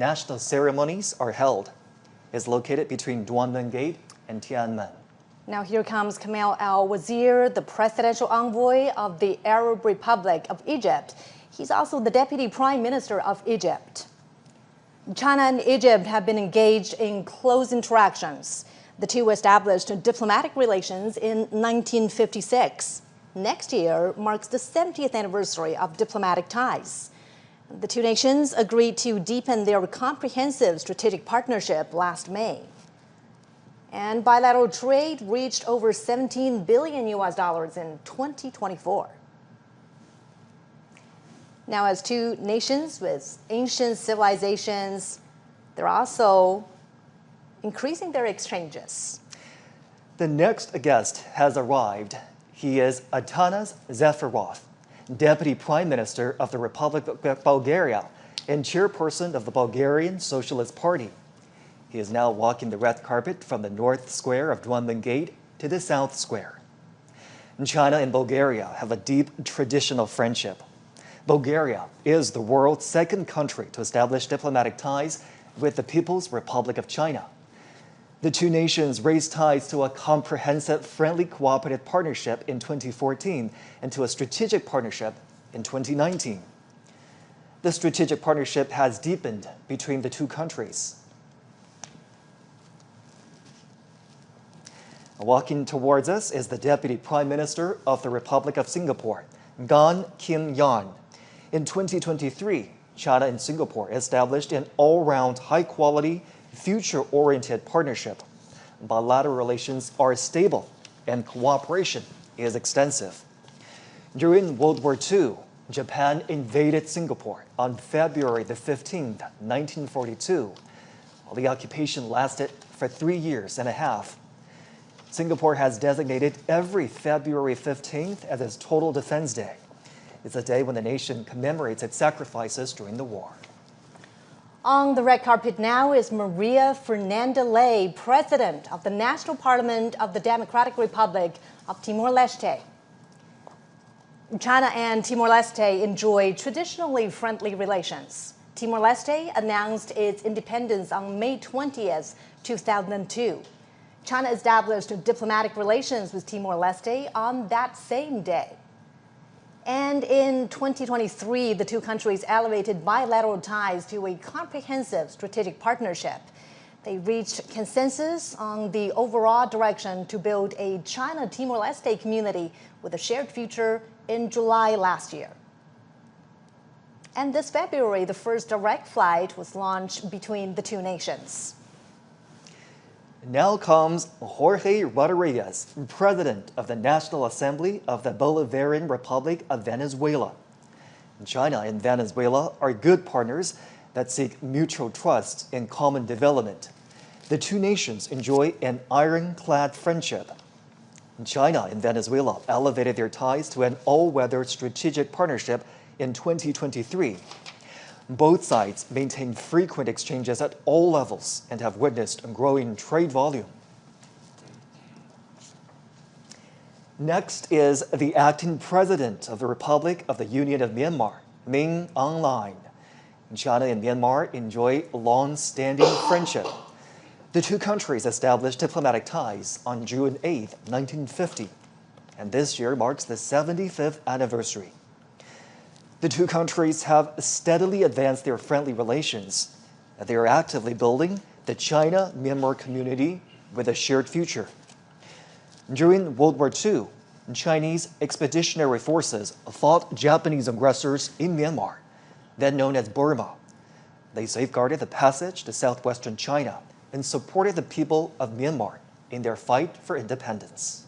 national ceremonies are held. It's located between Duanmen Gate and Tiananmen. Now here comes Kamal al-Wazir, the presidential envoy of the Arab Republic of Egypt. He's also the deputy prime minister of Egypt. China and Egypt have been engaged in close interactions. The two established diplomatic relations in 1956. Next year marks the 70th anniversary of diplomatic ties. The two nations agreed to deepen their comprehensive strategic partnership last May. And bilateral trade reached over $17 billion in 2024. Now, as two nations with ancient civilizations, they're also increasing their exchanges. The next guest has arrived. He is Atanas Zafarov, Deputy Prime Minister of the Republic of Bulgaria and chairperson of the Bulgarian Socialist Party. He is now walking the red carpet from the north square of Duanmen Gate to the south square. China and Bulgaria have a deep traditional friendship. Bulgaria is the world's second country to establish diplomatic ties with the People's Republic of China. The two nations raised ties to a comprehensive friendly cooperative partnership in 2014 and to a strategic partnership in 2019. The strategic partnership has deepened between the two countries. Walking towards us is the Deputy Prime Minister of the Republic of Singapore, Gan Kim Jong-un. In 2023, China and Singapore established an all-round, high-quality, future-oriented partnership. Bilateral relations are stable and cooperation is extensive. During World War II, Japan invaded Singapore on February the 15th, 1942. The occupation lasted for 3 years and a half. Singapore has designated every February 15th as its Total Defense Day. It's a day when the nation commemorates its sacrifices during the war. On the red carpet now is Maria Fernanda Ley, President of the National Parliament of the Democratic Republic of Timor-Leste. China and Timor-Leste enjoy traditionally friendly relations. Timor-Leste announced its independence on May 20th, 2002. China established diplomatic relations with Timor-Leste on that same day. And in 2023, the two countries elevated bilateral ties to a comprehensive strategic partnership. They reached consensus on the overall direction to build a China-Timor-Leste community with a shared future in July last year. And this February, the first direct flight was launched between the two nations. Now comes Jorge Rodriguez, President of the National Assembly of the Bolivarian Republic of Venezuela. China and Venezuela are good partners that seek mutual trust and common development. The two nations enjoy an ironclad friendship. China and Venezuela elevated their ties to an all-weather strategic partnership in 2023. Both sides maintain frequent exchanges at all levels and have witnessed a growing trade volume. Next is the acting president of the Republic of the Union of Myanmar, Min Aung Hlaing. China and Myanmar enjoy long-standing friendship. The two countries established diplomatic ties on June 8, 1950, and this year marks the 75th anniversary. The two countries have steadily advanced their friendly relations. They are actively building the China-Myanmar community with a shared future. During World War II, Chinese expeditionary forces fought Japanese aggressors in Myanmar, then known as Burma. They safeguarded the passage to southwestern China and supported the people of Myanmar in their fight for independence.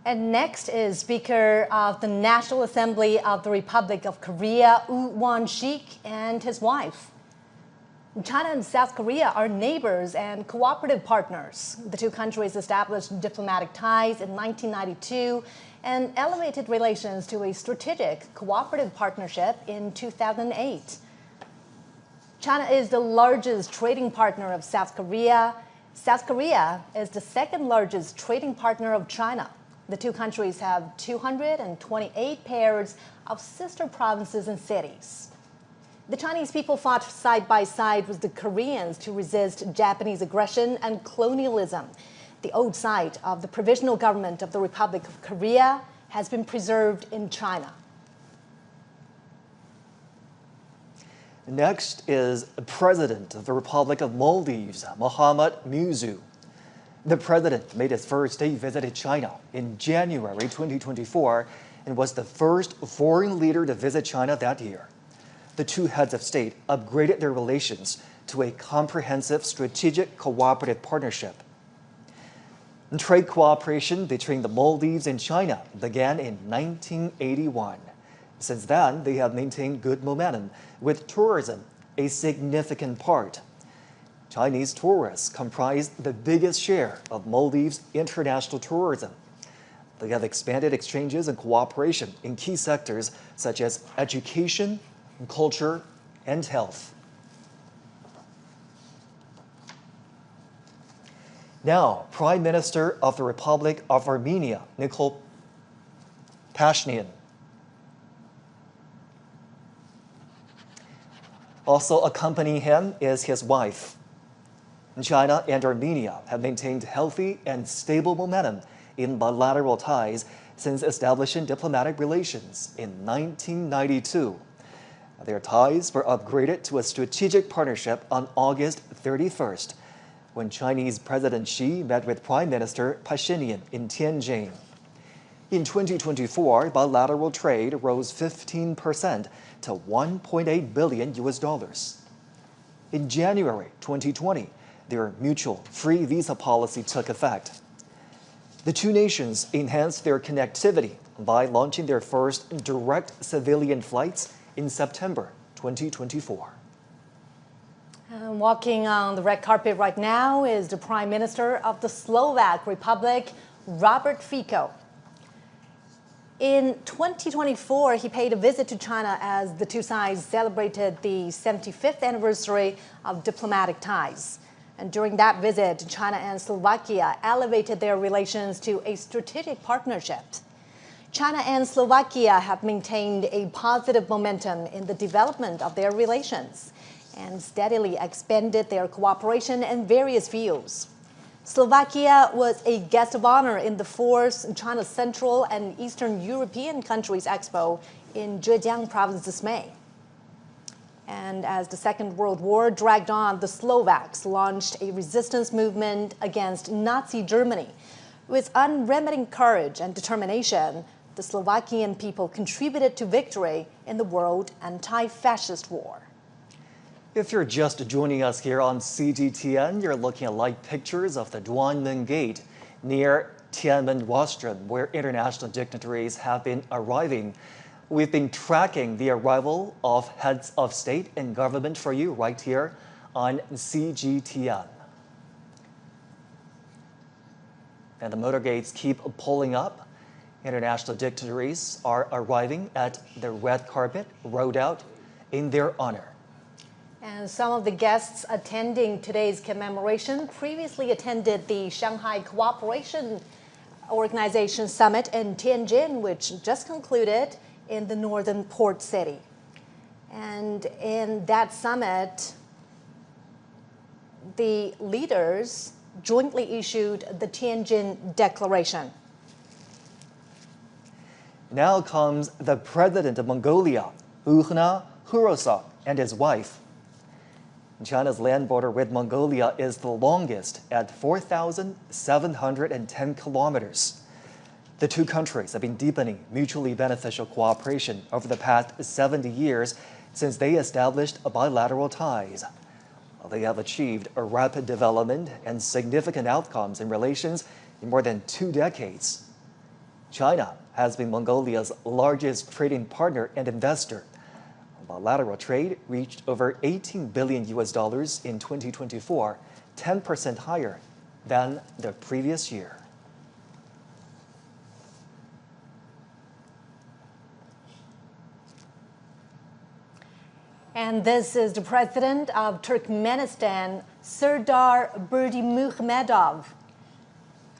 And next is Speaker of the National Assembly of the Republic of Korea, Woo Won-sik, and his wife. China and South Korea are neighbors and cooperative partners. The two countries established diplomatic ties in 1992 and elevated relations to a strategic cooperative partnership in 2008. China is the largest trading partner of South Korea. South Korea is the second largest trading partner of China. The two countries have 228 pairs of sister provinces and cities. The Chinese people fought side by side with the Koreans to resist Japanese aggression and colonialism. The old site of the Provisional Government of the Republic of Korea has been preserved in China. Next is the President of the Republic of Maldives, Mohamed Muzu. The president made his first state visit to China in January 2024 and was the first foreign leader to visit China that year. The two heads of state upgraded their relations to a comprehensive strategic cooperative partnership. Trade cooperation between the Maldives and China began in 1981. Since then, they have maintained good momentum, with tourism a significant part. Chinese tourists comprise the biggest share of Maldives' international tourism. They have expanded exchanges and cooperation in key sectors such as education, culture, and health. Now, Prime Minister of the Republic of Armenia, Nikol Pashinyan. Also accompanying him is his wife. China and Armenia have maintained healthy and stable momentum in bilateral ties since establishing diplomatic relations in 1992. Their ties were upgraded to a strategic partnership on August 31st, when Chinese President Xi met with Prime Minister Pashinyan in Tianjin. In 2024, bilateral trade rose 15% to $1.8 billion. In January 2020, their mutual free visa policy took effect. The two nations enhanced their connectivity by launching their first direct civilian flights in September 2024. Walking on the red carpet right now is the Prime Minister of the Slovak Republic, Robert Fico. In 2024, he paid a visit to China as the two sides celebrated the 75th anniversary of diplomatic ties. And during that visit, China and Slovakia elevated their relations to a strategic partnership. China and Slovakia have maintained a positive momentum in the development of their relations and steadily expanded their cooperation in various fields. Slovakia was a guest of honor in the 4th China Central and Eastern European Countries Expo in Zhejiang province this May. And as the Second World War dragged on, the Slovaks launched a resistance movement against Nazi Germany. With unremitting courage and determination, the Slovakian people contributed to victory in the World Anti-Fascist War. If you're just joining us here on CGTN, you're looking at live pictures of the Duanmen Gate near Tiananmen Rostrum, where international dignitaries have been arriving. We've been tracking the arrival of heads of state and government for you right here on CGTN. And the motorgates keep pulling up. International dignitaries are arriving at the red carpet rolled out in their honor. And some of the guests attending today's commemoration previously attended the Shanghai Cooperation Organization Summit in Tianjin, which just concluded in the northern port city. And in that summit, the leaders jointly issued the Tianjin Declaration. Now comes the president of Mongolia, Ukhna Khurosak, and his wife. China's land border with Mongolia is the longest at 4,710 kilometers. The two countries have been deepening mutually beneficial cooperation over the past 70 years since they established bilateral ties. They have achieved a rapid development and significant outcomes in relations in more than 2 decades. China has been Mongolia's largest trading partner and investor. Bilateral trade reached over $18 billion in 2024, 10% higher than the previous year. And this is the president of Turkmenistan, Serdar Berdimuhamedov.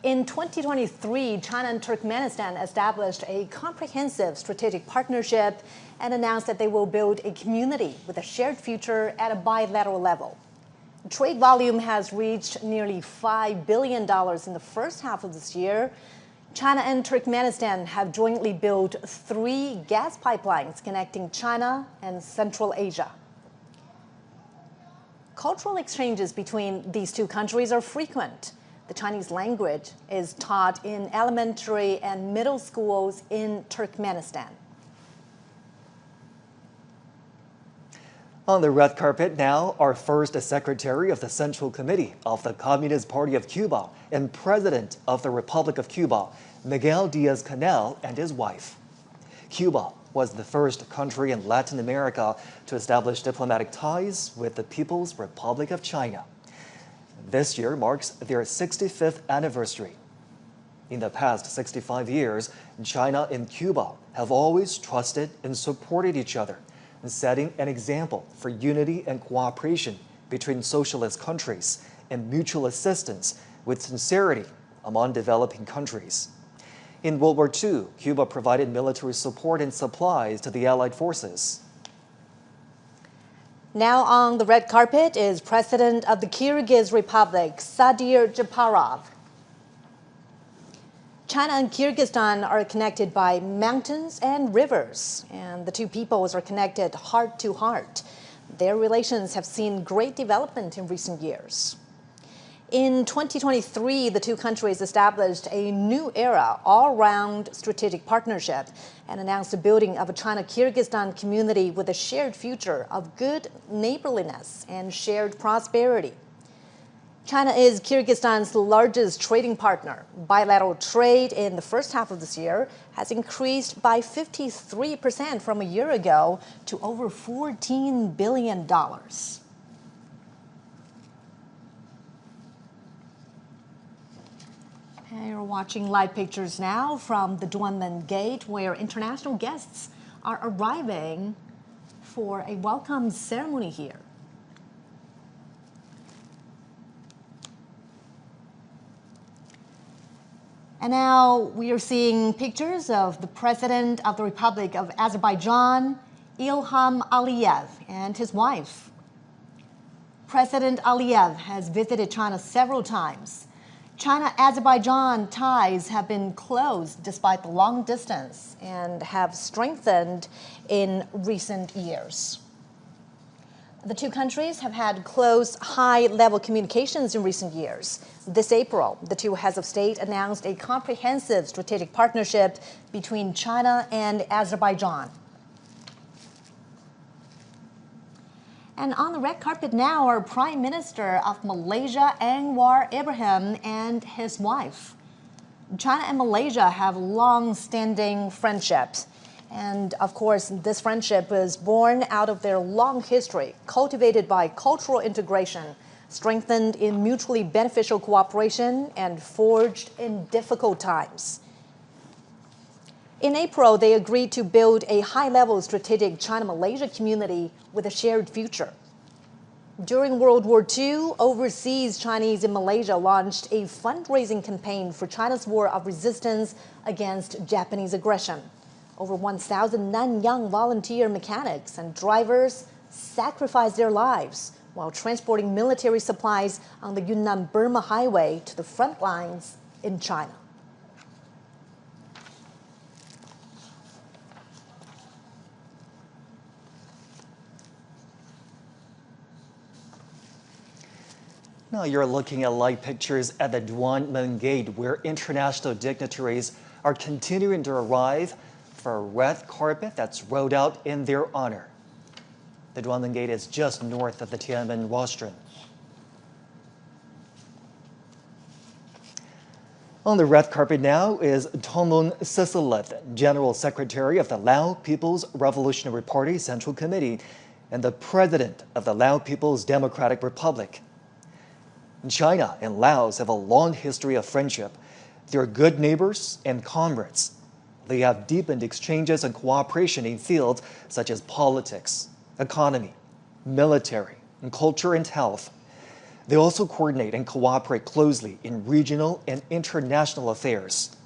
In 2023, China and Turkmenistan established a comprehensive strategic partnership and announced that they will build a community with a shared future at a bilateral level. Trade volume has reached nearly $5 billion in the first half of this year. China and Turkmenistan have jointly built 3 gas pipelines connecting China and Central Asia. Cultural exchanges between these two countries are frequent. The Chinese language is taught in elementary and middle schools in Turkmenistan. On the red carpet now, our first Secretary of the Central Committee of the Communist Party of Cuba and President of the Republic of Cuba, Miguel Diaz-Canel, and his wife. Cuba was the first country in Latin America to establish diplomatic ties with the People's Republic of China. This year marks their 65th anniversary. In the past 65 years, China and Cuba have always trusted and supported each other, setting an example for unity and cooperation between socialist countries and mutual assistance with sincerity among developing countries. In World War II, Cuba provided military support and supplies to the Allied forces. Now on the red carpet is President of the Kyrgyz Republic, Sadir Japarov. China and Kyrgyzstan are connected by mountains and rivers, and the two peoples are connected heart to heart. Their relations have seen great development in recent years. In 2023, the two countries established a new era all-round strategic partnership and announced the building of a China-Kyrgyzstan community with a shared future of good neighborliness and shared prosperity. China is Kyrgyzstan's largest trading partner. Bilateral trade in the first half of this year has increased by 53% from a year ago to over $14 billion. You're watching live pictures now from the Duanmen Gate, where international guests are arriving for a welcome ceremony here. And now we are seeing pictures of the President of the Republic of Azerbaijan, Ilham Aliyev, and his wife. President Aliyev has visited China several times. China-Azerbaijan ties have been close despite the long distance and have strengthened in recent years. The two countries have had close, high-level communications in recent years. This April, the two heads of state announced a comprehensive strategic partnership between China and Azerbaijan. And on the red carpet now are Prime Minister of Malaysia, Anwar Ibrahim, and his wife. China and Malaysia have long-standing friendships. And of course, this friendship is born out of their long history, cultivated by cultural integration, strengthened in mutually beneficial cooperation, and forged in difficult times. In April, they agreed to build a high-level strategic China-Malaysia community with a shared future. During World War II, overseas Chinese in Malaysia launched a fundraising campaign for China's war of resistance against Japanese aggression. Over 1,000 Nanyang volunteer mechanics and drivers sacrificed their lives while transporting military supplies on the Yunnan-Burma highway to the front lines in China. Now you're looking at live pictures at the Duanmen Gate, where international dignitaries are continuing to arrive for a red carpet that's rolled out in their honor. The Duanmen Gate is just north of the Tiananmen Rostrum. On the red carpet now is Tonglun Sisilith, General Secretary of the Lao People's Revolutionary Party Central Committee and the President of the Lao People's Democratic Republic. China and Laos have a long history of friendship. They're good neighbors and comrades. They have deepened exchanges and cooperation in fields such as politics, economy, military, and culture and health. They also coordinate and cooperate closely in regional and international affairs.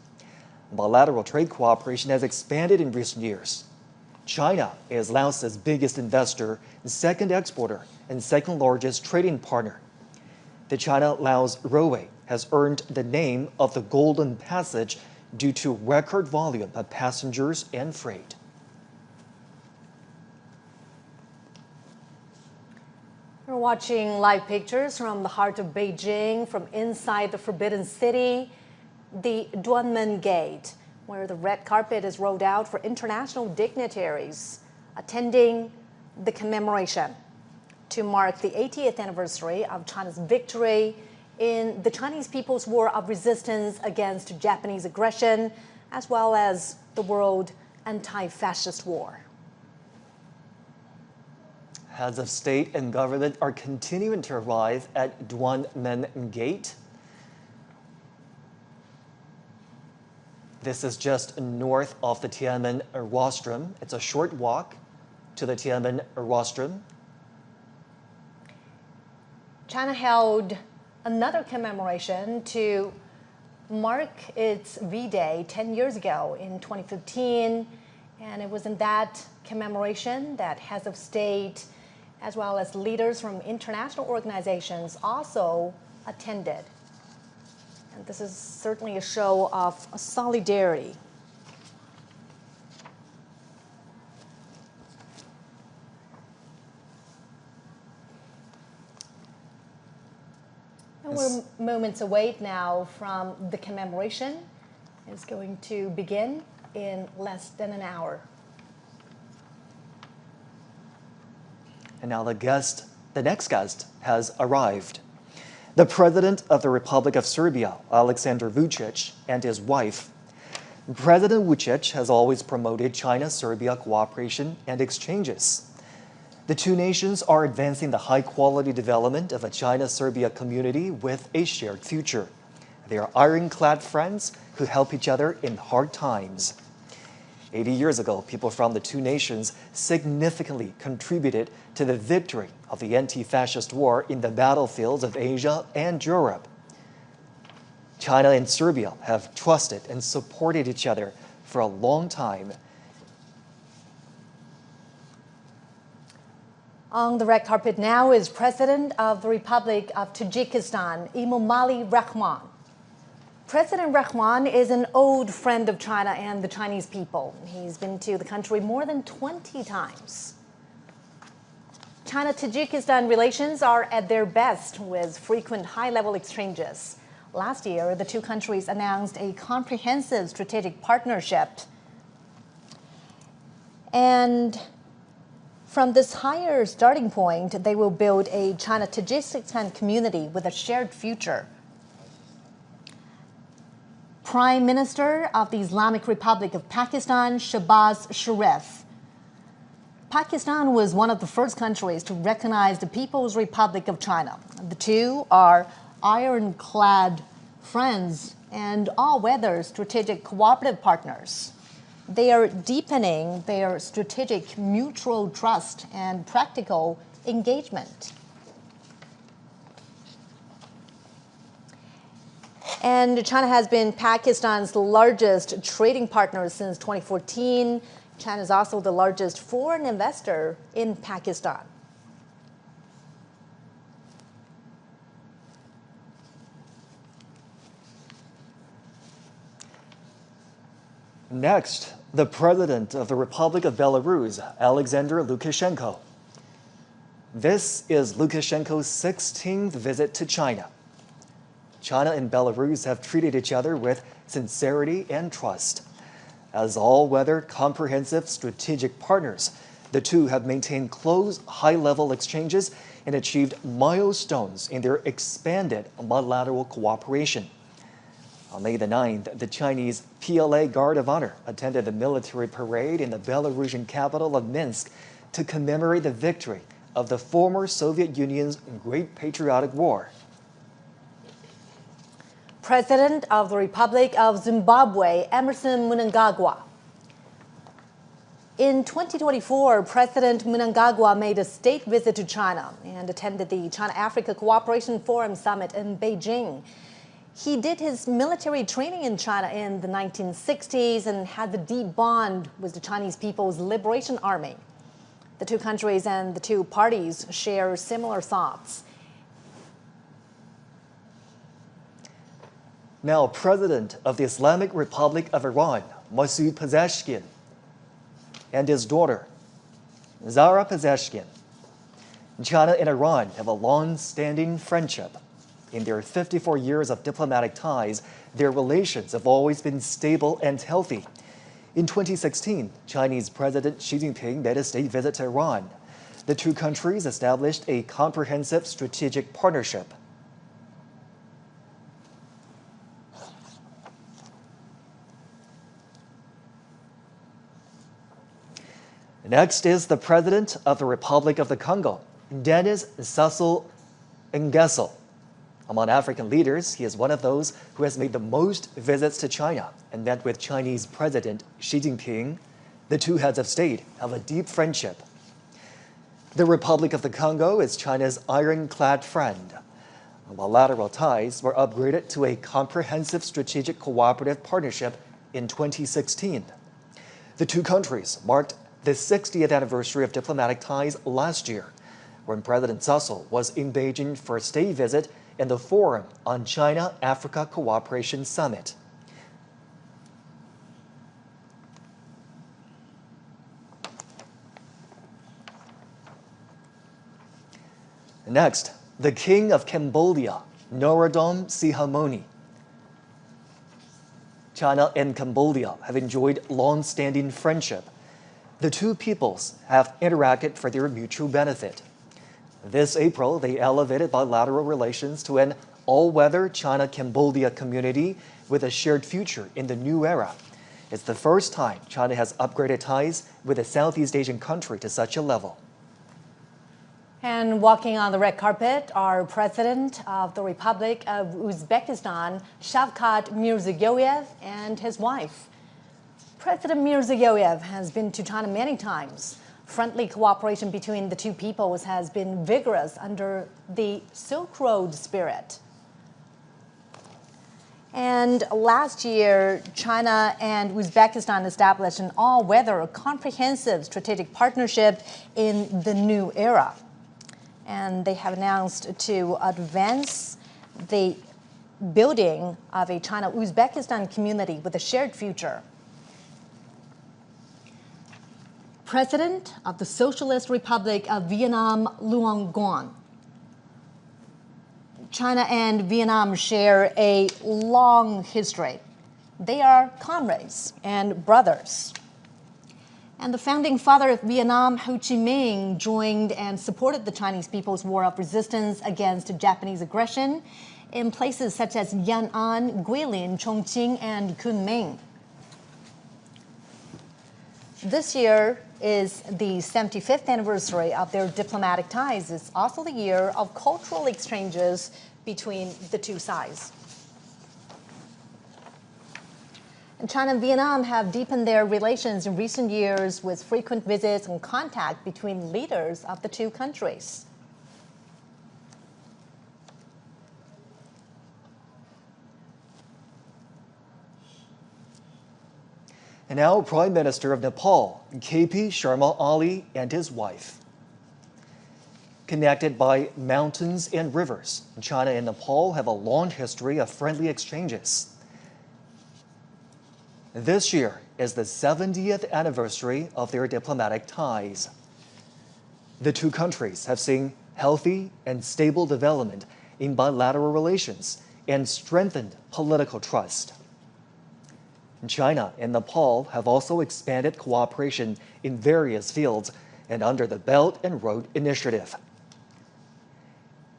Bilateral trade cooperation has expanded in recent years. China is Laos's biggest investor, second exporter, and second largest trading partner. The China-Laos Railway has earned the name of the Golden Passage due to record volume of passengers and freight. We're watching live pictures from the heart of Beijing, from inside the Forbidden City, the Duanmen Gate, where the red carpet is rolled out for international dignitaries attending the commemoration to mark the 80th anniversary of China's victory in the Chinese People's War of Resistance against Japanese aggression, as well as the World Anti-Fascist War. Heads of state and government are continuing to arrive at Duanmen Gate. This is just north of the Tiananmen Rostrum. It's a short walk to the Tiananmen Rostrum. China held another commemoration to mark its V-Day 10 years ago in 2015. And it was in that commemoration that heads of state, as well as leaders from international organizations, also attended. And this is certainly a show of solidarity. And we're moments away now from the commemoration. It's going to begin in less than an hour. And now the next guest has arrived. The President of the Republic of Serbia, Aleksandar Vučić, and his wife. President Vučić has always promoted China-Serbia cooperation and exchanges. The two nations are advancing the high-quality development of a China-Serbia community with a shared future. They are ironclad friends who help each other in hard times. 80 years ago, people from the two nations significantly contributed to the victory of the anti-fascist war in the battlefields of Asia and Europe. China and Serbia have trusted and supported each other for a long time. On the red carpet now is President of the Republic of Tajikistan, Emomali Rahman. President Rahman is an old friend of China and the Chinese people. He's been to the country more than 20 times. China-Tajikistan relations are at their best with frequent high-level exchanges. Last year, the two countries announced a comprehensive strategic partnership. And from this higher starting point, they will build a China-Tajikistan community with a shared future. Prime Minister of the Islamic Republic of Pakistan, Shehbaz Sharif. Pakistan was one of the first countries to recognize the People's Republic of China. The two are ironclad friends and all-weather strategic cooperative partners. They are deepening their strategic mutual trust and practical engagement. And China has been Pakistan's largest trading partner since 2014. China is also the largest foreign investor in Pakistan. Next, the President of the Republic of Belarus, Alexander Lukashenko. This is Lukashenko's 16th visit to China. China and Belarus have treated each other with sincerity and trust. As all-weather, comprehensive strategic partners, the two have maintained close, high-level exchanges and achieved milestones in their expanded bilateral cooperation. On May the 9th, the Chinese PLA Guard of Honor attended the military parade in the Belarusian capital of Minsk to commemorate the victory of the former Soviet Union's Great Patriotic War. President of the Republic of Zimbabwe, Emmerson Mnangagwa. In 2024, President Mnangagwa made a state visit to China and attended the China-Africa Cooperation Forum Summit in Beijing. He did his military training in China in the 1960s and had a deep bond with the Chinese People's Liberation Army. The two countries and the two parties share similar thoughts. Now, President of the Islamic Republic of Iran, Masoud Pezeshkian, and his daughter, Zahra Pezeshkian. China and Iran have a long-standing friendship. In their 54 years of diplomatic ties, their relations have always been stable and healthy. In 2016, Chinese President Xi Jinping made a state visit to Iran. The two countries established a comprehensive strategic partnership. Next is the President of the Republic of the Congo, Denis Sassou Nguesso. Among African leaders, he is one of those who has made the most visits to China and met with Chinese President Xi Jinping. The two heads of state have a deep friendship. The Republic of the Congo is China's ironclad friend. Bilateral ties were upgraded to a comprehensive strategic cooperative partnership in 2016. The two countries marked the 60th anniversary of diplomatic ties last year, when President Sassou was in Beijing for a state visit in the Forum on China-Africa Cooperation Summit. Next, the King of Cambodia, Norodom Sihamoni. China and Cambodia have enjoyed long-standing friendship. The two peoples have interacted for their mutual benefit. This April, they elevated bilateral relations to an all-weather China-Cambodia community with a shared future in the new era. It's the first time China has upgraded ties with a Southeast Asian country to such a level. And walking on the red carpet are President of the Republic of Uzbekistan, Shavkat Mirziyoyev, and his wife. President Mirziyoyev has been to China many times. Friendly cooperation between the two peoples has been vigorous under the Silk Road spirit. And last year, China and Uzbekistan established an all-weather comprehensive strategic partnership in the new era. And they have announced to advance the building of a China-Uzbekistan community with a shared future. President of the Socialist Republic of Vietnam, Luong Nguyen. China and Vietnam share a long history. They are comrades and brothers. And the founding father of Vietnam, Ho Chi Minh, joined and supported the Chinese People's War of Resistance against Japanese aggression in places such as Yan An, Guilin, Chongqing, and Kunming. This year is the 75th anniversary of their diplomatic ties. It's also the year of cultural exchanges between the two sides. And China and Vietnam have deepened their relations in recent years with frequent visits and contact between leaders of the two countries. And now, Prime Minister of Nepal, KP Sharma Ali, and his wife. Connected by mountains and rivers, China and Nepal have a long history of friendly exchanges. This year is the 70th anniversary of their diplomatic ties. The two countries have seen healthy and stable development in bilateral relations and strengthened political trust. China and Nepal have also expanded cooperation in various fields and under the Belt and Road Initiative.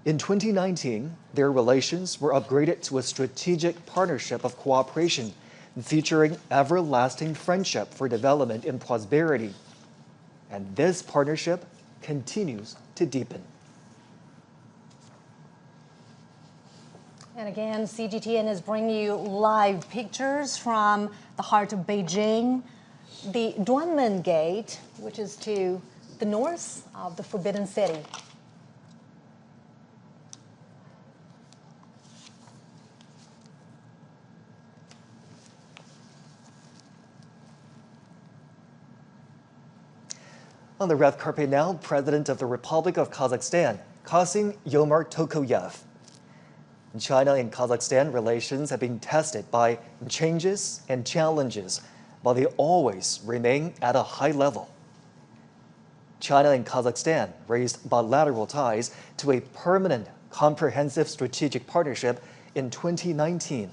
In 2019, their relations were upgraded to a strategic partnership of cooperation featuring everlasting friendship for development and prosperity. And this partnership continues to deepen. And again, CGTN is bringing you live pictures from the heart of Beijing. the Duanmen Gate, which is to the north of the Forbidden City. On the red carpet now, President of the Republic of Kazakhstan, Kassym-Jomart Tokayev. China and Kazakhstan relations have been tested by changes and challenges, but they always remain at a high level. China and Kazakhstan raised bilateral ties to a permanent, comprehensive strategic partnership in 2019.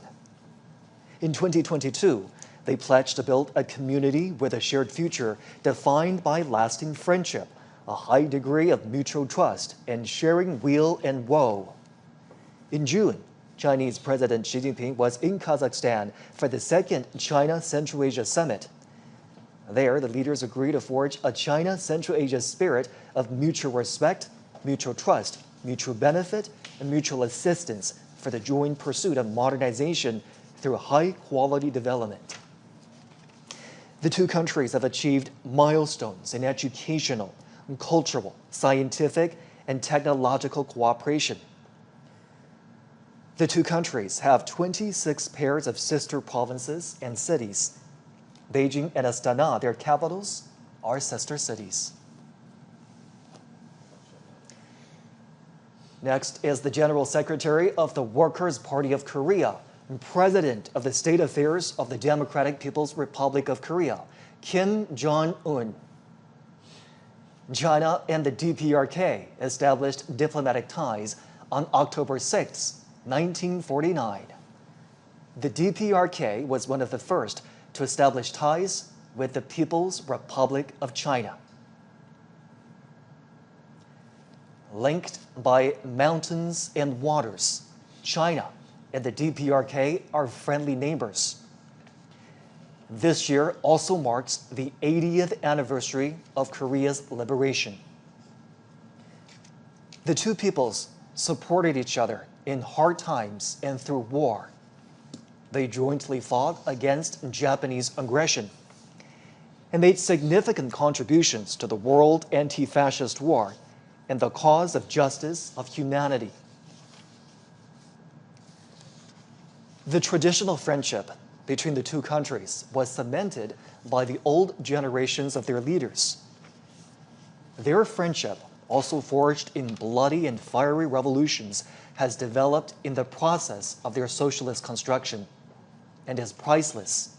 In 2022, they pledged to build a community with a shared future defined by lasting friendship, a high degree of mutual trust, and sharing weal and woe. In June, Chinese President Xi Jinping was in Kazakhstan for the second China-Central Asia Summit. There, the leaders agreed to forge a China-Central Asia spirit of mutual respect, mutual trust, mutual benefit, and mutual assistance for the joint pursuit of modernization through high-quality development. The two countries have achieved milestones in educational, cultural, scientific, and technological cooperation. The two countries have 26 pairs of sister provinces and cities. Beijing and Astana, their capitals, are sister cities. Next is the General Secretary of the Workers' Party of Korea, and President of the State Affairs of the Democratic People's Republic of Korea, Kim Jong-un. China and the DPRK established diplomatic ties on October 6, 1949. The DPRK was one of the first to establish ties with the People's Republic of China. Linked by mountains and waters, China and the DPRK are friendly neighbors. This year also marks the 80th anniversary of Korea's liberation. The two peoples supported each other in hard times and through war. They jointly fought against Japanese aggression and made significant contributions to the World Anti-Fascist War and the cause of justice of humanity. The traditional friendship between the two countries was cemented by the old generations of their leaders. Their friendship, also forged in bloody and fiery revolutions, has developed in the process of their socialist construction and is priceless.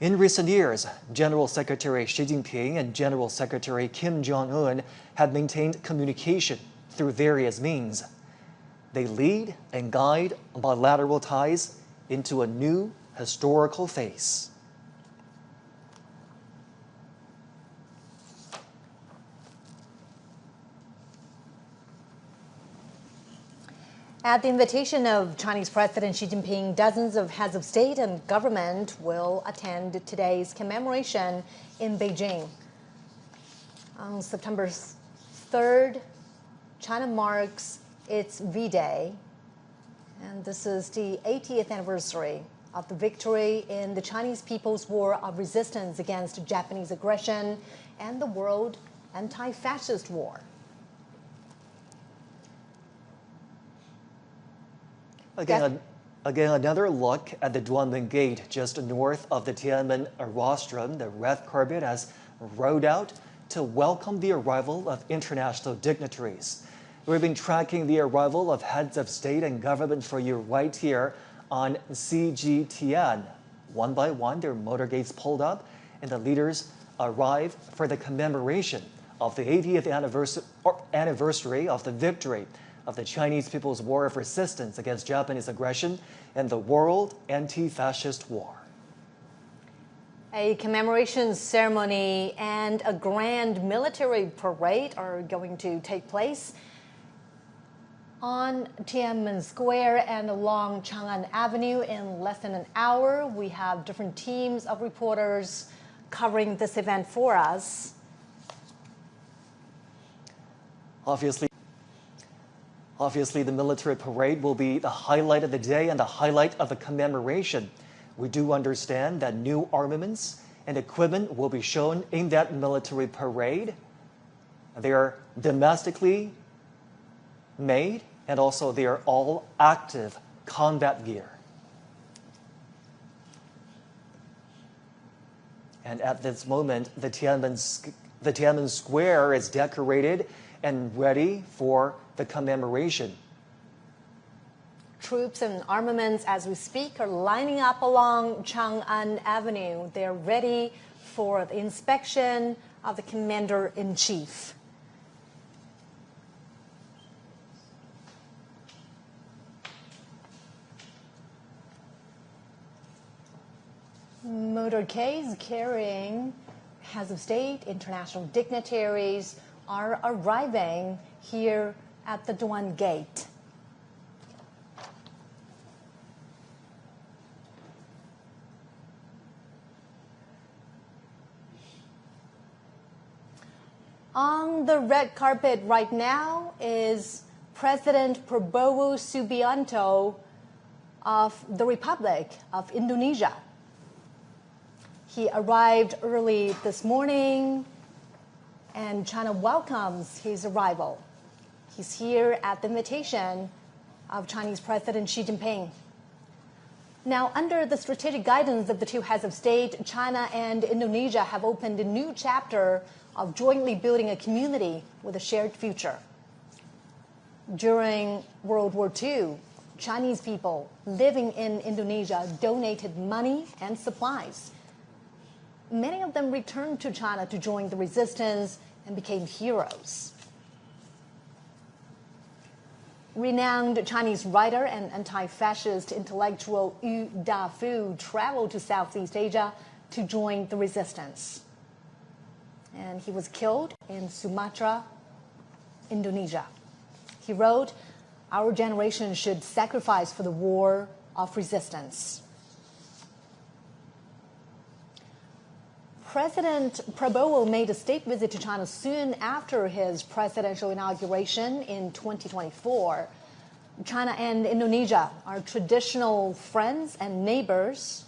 In recent years, General Secretary Xi Jinping and General Secretary Kim Jong-un have maintained communication through various means. They lead and guide bilateral ties into a new historical phase. At the invitation of Chinese President Xi Jinping, dozens of heads of state and government will attend today's commemoration in Beijing. On September 3rd, China marks its V-Day, and this is the 80th anniversary of the victory in the Chinese People's War of Resistance against Japanese aggression and the World Anti-Fascist War. Again, another look at the Duanmen Gate just north of the Tiananmen Rostrum. The red carpet has rolled out to welcome the arrival of international dignitaries. We've been tracking the arrival of heads of state and government for you right here on CGTN. One by one, their motorcades pulled up, and the leaders arrive for the commemoration of the 80th anniversary of the victory of the Chinese People's War of Resistance against Japanese aggression and the World Anti-Fascist War. A commemoration ceremony and a grand military parade are going to take place on Tiananmen Square and along Chang'an Avenue in less than an hour. We have different teams of reporters covering this event for us. Obviously, the military parade will be the highlight of the day and the highlight of the commemoration. We do understand that new armaments and equipment will be shown in that military parade. They are domestically made, and also they are all active combat gear. And at this moment, the Tiananmen Square is decorated and ready for the commemoration. Troops and armaments, as we speak, are lining up along Chang'an Avenue. They're ready for the inspection of the Commander-in-Chief. Motorcades carrying heads of state, international dignitaries are arriving here at the Duan Gate. On the red carpet right now is President Prabowo Subianto of the Republic of Indonesia. He arrived early this morning, and China welcomes his arrival. He's here at the invitation of Chinese President Xi Jinping. Now, under the strategic guidance of the two heads of state, China and Indonesia have opened a new chapter of jointly building a community with a shared future. During World War II, Chinese people living in Indonesia donated money and supplies. Many of them returned to China to join the resistance and became heroes. Renowned Chinese writer and anti-fascist intellectual Yu Dafu traveled to Southeast Asia to join the resistance. And he was killed in Sumatra, Indonesia. He wrote, "Our generation should sacrifice for the war of resistance." President Prabowo made a state visit to China soon after his presidential inauguration in 2024. China and Indonesia are traditional friends and neighbors.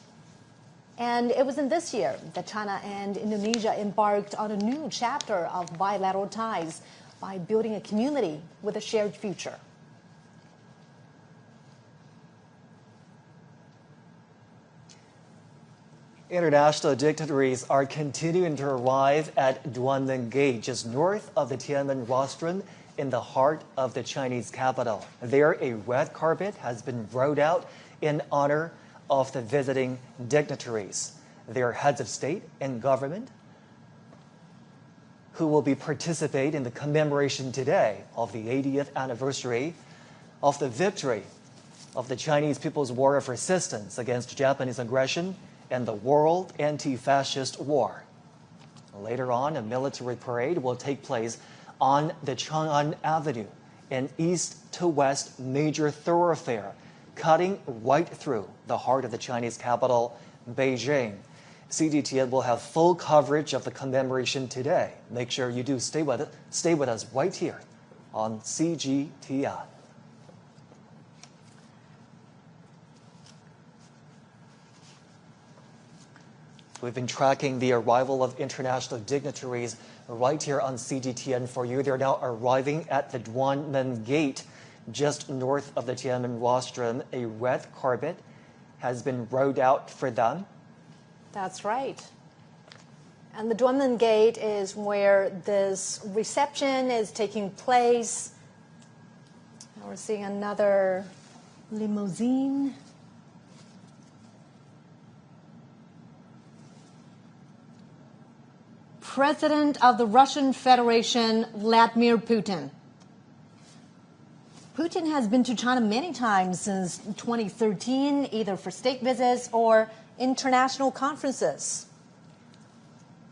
And it was in this year that China and Indonesia embarked on a new chapter of bilateral ties by building a community with a shared future. International dignitaries are continuing to arrive at Duanmen Gate, just north of the Tiananmen Rostrum in the heart of the Chinese capital. There, a red carpet has been rolled out in honor of the visiting dignitaries. They are heads of state and government who will be participate in the commemoration today of the 80th anniversary of the victory of the Chinese People's War of Resistance against Japanese aggression and the World Anti-Fascist War. Later on, a military parade will take place on the Chang'an Avenue, an east-to-west major thoroughfare cutting right through the heart of the Chinese capital, Beijing. CGTN will have full coverage of the commemoration today. Make sure you do stay with us right here on CGTN. We've been tracking the arrival of international dignitaries right here on CGTN for you. They're now arriving at the Duanmen Gate, just north of the Tiananmen Rostrum. A red carpet has been rolled out for them. That's right. And the Duanmen Gate is where this reception is taking place. Now we're seeing another limousine. President of the Russian Federation, Vladimir Putin. Putin has been to China many times since 2013, either for state visits or international conferences.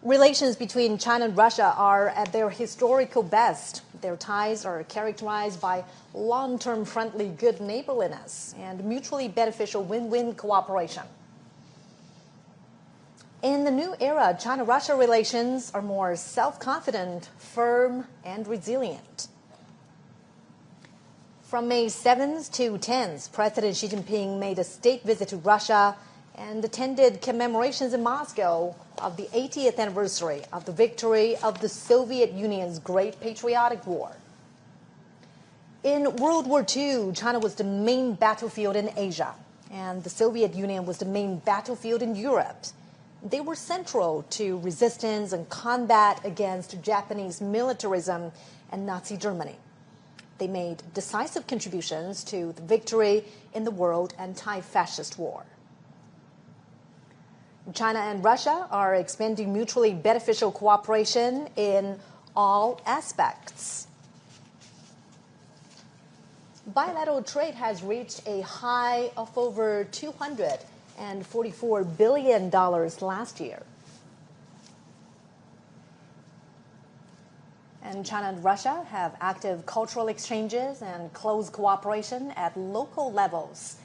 Relations between China and Russia are at their historical best. Their ties are characterized by long-term friendly good neighborliness and mutually beneficial win-win cooperation. In the new era, China-Russia relations are more self-confident, firm, and resilient. From May 7th to 10th, President Xi Jinping made a state visit to Russia and attended commemorations in Moscow, of the 80th anniversary of the victory of the Soviet Union's Great Patriotic War. In World War II, China was the main battlefield in Asia, and the Soviet Union was the main battlefield in Europe. They were central to resistance and combat against Japanese militarism and Nazi Germany. They made decisive contributions to the victory in the World Anti-Fascist War. China and Russia are expanding mutually beneficial cooperation in all aspects. Bilateral trade has reached a high of over $244 billion last year. And China and Russia have active cultural exchanges and close cooperation at local levels.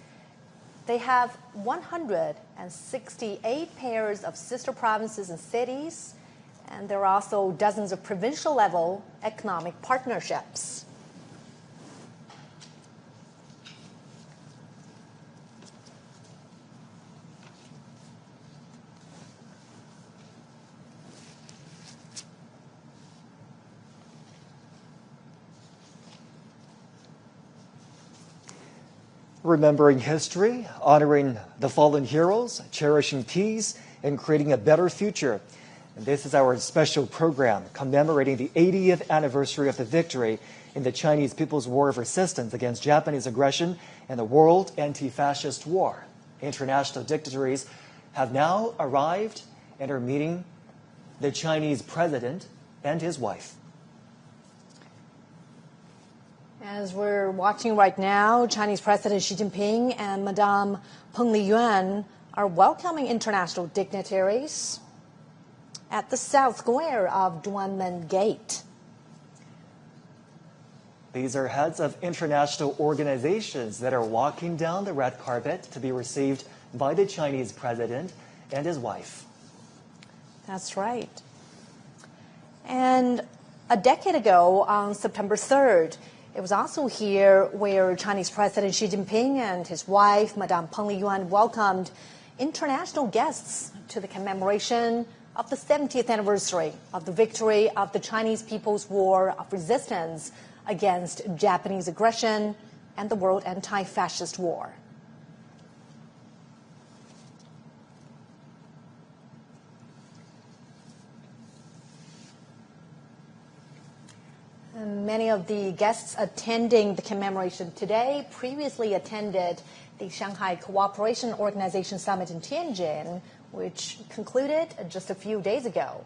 They have 168 pairs of sister provinces and cities, and there are also dozens of provincial-level economic partnerships. Remembering history, honoring the fallen heroes, cherishing peace, and creating a better future. And this is our special program commemorating the 80th anniversary of the victory in the Chinese People's War of Resistance against Japanese aggression and the World Anti-Fascist War. International dignitaries have now arrived and are meeting the Chinese president and his wife. As we're watching right now, Chinese President Xi Jinping and Madame Peng Liyuan are welcoming international dignitaries at the South Square of Duanmen Gate. These are heads of international organizations that are walking down the red carpet to be received by the Chinese president and his wife. That's right. And a decade ago, on September 3rd, it was also here where Chinese President Xi Jinping and his wife, Madame Peng Liyuan, welcomed international guests to the commemoration of the 70th anniversary of the victory of the Chinese People's War of Resistance against Japanese aggression and the World Anti-Fascist War. Many of the guests attending the commemoration today previously attended the Shanghai Cooperation Organization Summit in Tianjin, which concluded just a few days ago.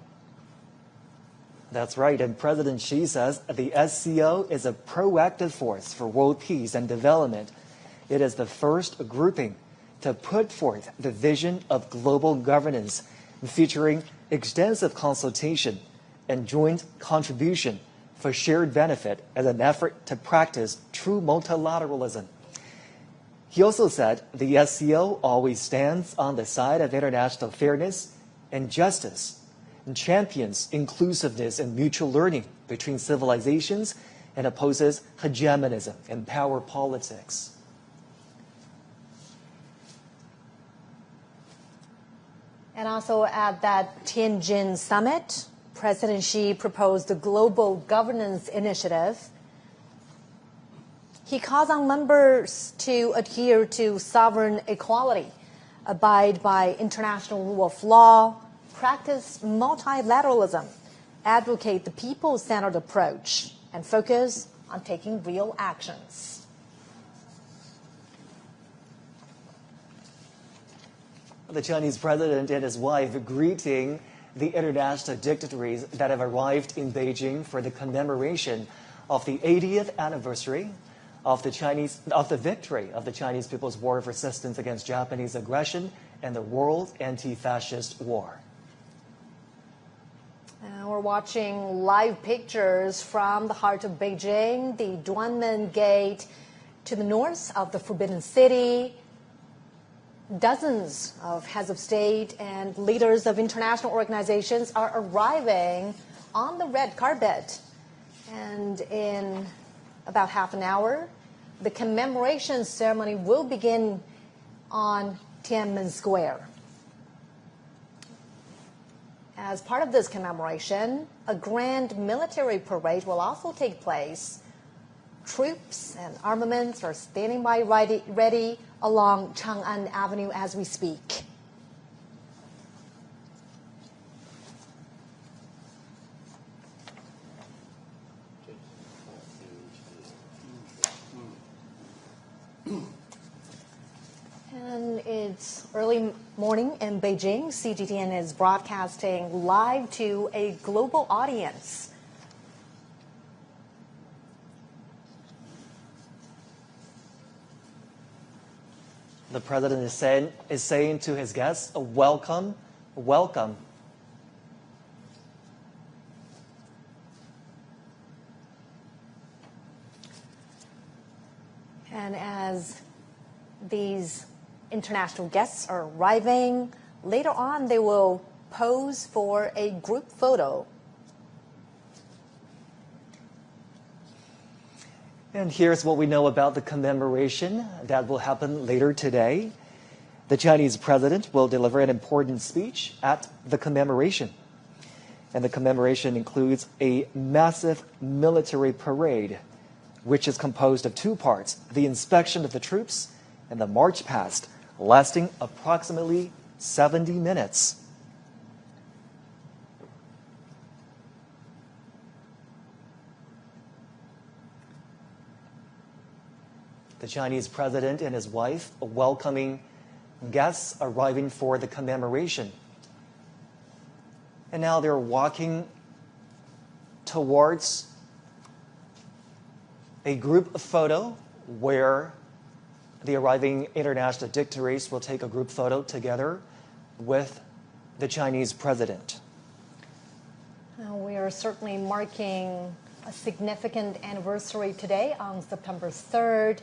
That's right, and President Xi says the SCO is a proactive force for world peace and development. It is the first grouping to put forth the vision of global governance, featuring extensive consultation and joint contribution for shared benefit as an effort to practice true multilateralism. He also said the SCO always stands on the side of international fairness and justice and champions inclusiveness and mutual learning between civilizations and opposes hegemonism and power politics. And also at that Tianjin summit, President Xi proposed the Global Governance Initiative. He calls on members to adhere to sovereign equality, abide by international rule of law, practice multilateralism, advocate the people-centered approach, and focus on taking real actions. The Chinese president and his wife greeting the international dignitaries that have arrived in Beijing for the commemoration of the 80th anniversary of the victory of the Chinese People's War of Resistance against Japanese aggression and the World Anti-Fascist War. We're watching live pictures from the heart of Beijing, the Duanmen Gate, to the north of the Forbidden City. Dozens of heads of state and leaders of international organizations are arriving on the red carpet. And in about half an hour, the commemoration ceremony will begin on Tiananmen Square. As part of this commemoration, a grand military parade will also take place. Troops and armaments are standing by ready along Chang'an Avenue as we speak. And it's early morning in Beijing. CGTN is broadcasting live to a global audience. The president is saying to his guests, welcome, welcome. And as these international guests are arriving, later on they will pose for a group photo. And here's what we know about the commemoration that will happen later today. The Chinese president will deliver an important speech at the commemoration. And the commemoration includes a massive military parade, which is composed of two parts: the inspection of the troops and the march past, lasting approximately 70 minutes. The Chinese president and his wife welcoming guests arriving for the commemoration. And now they're walking towards a group photo where the arriving international dignitaries will take a group photo together with the Chinese president. We are certainly marking a significant anniversary today. On September 3rd,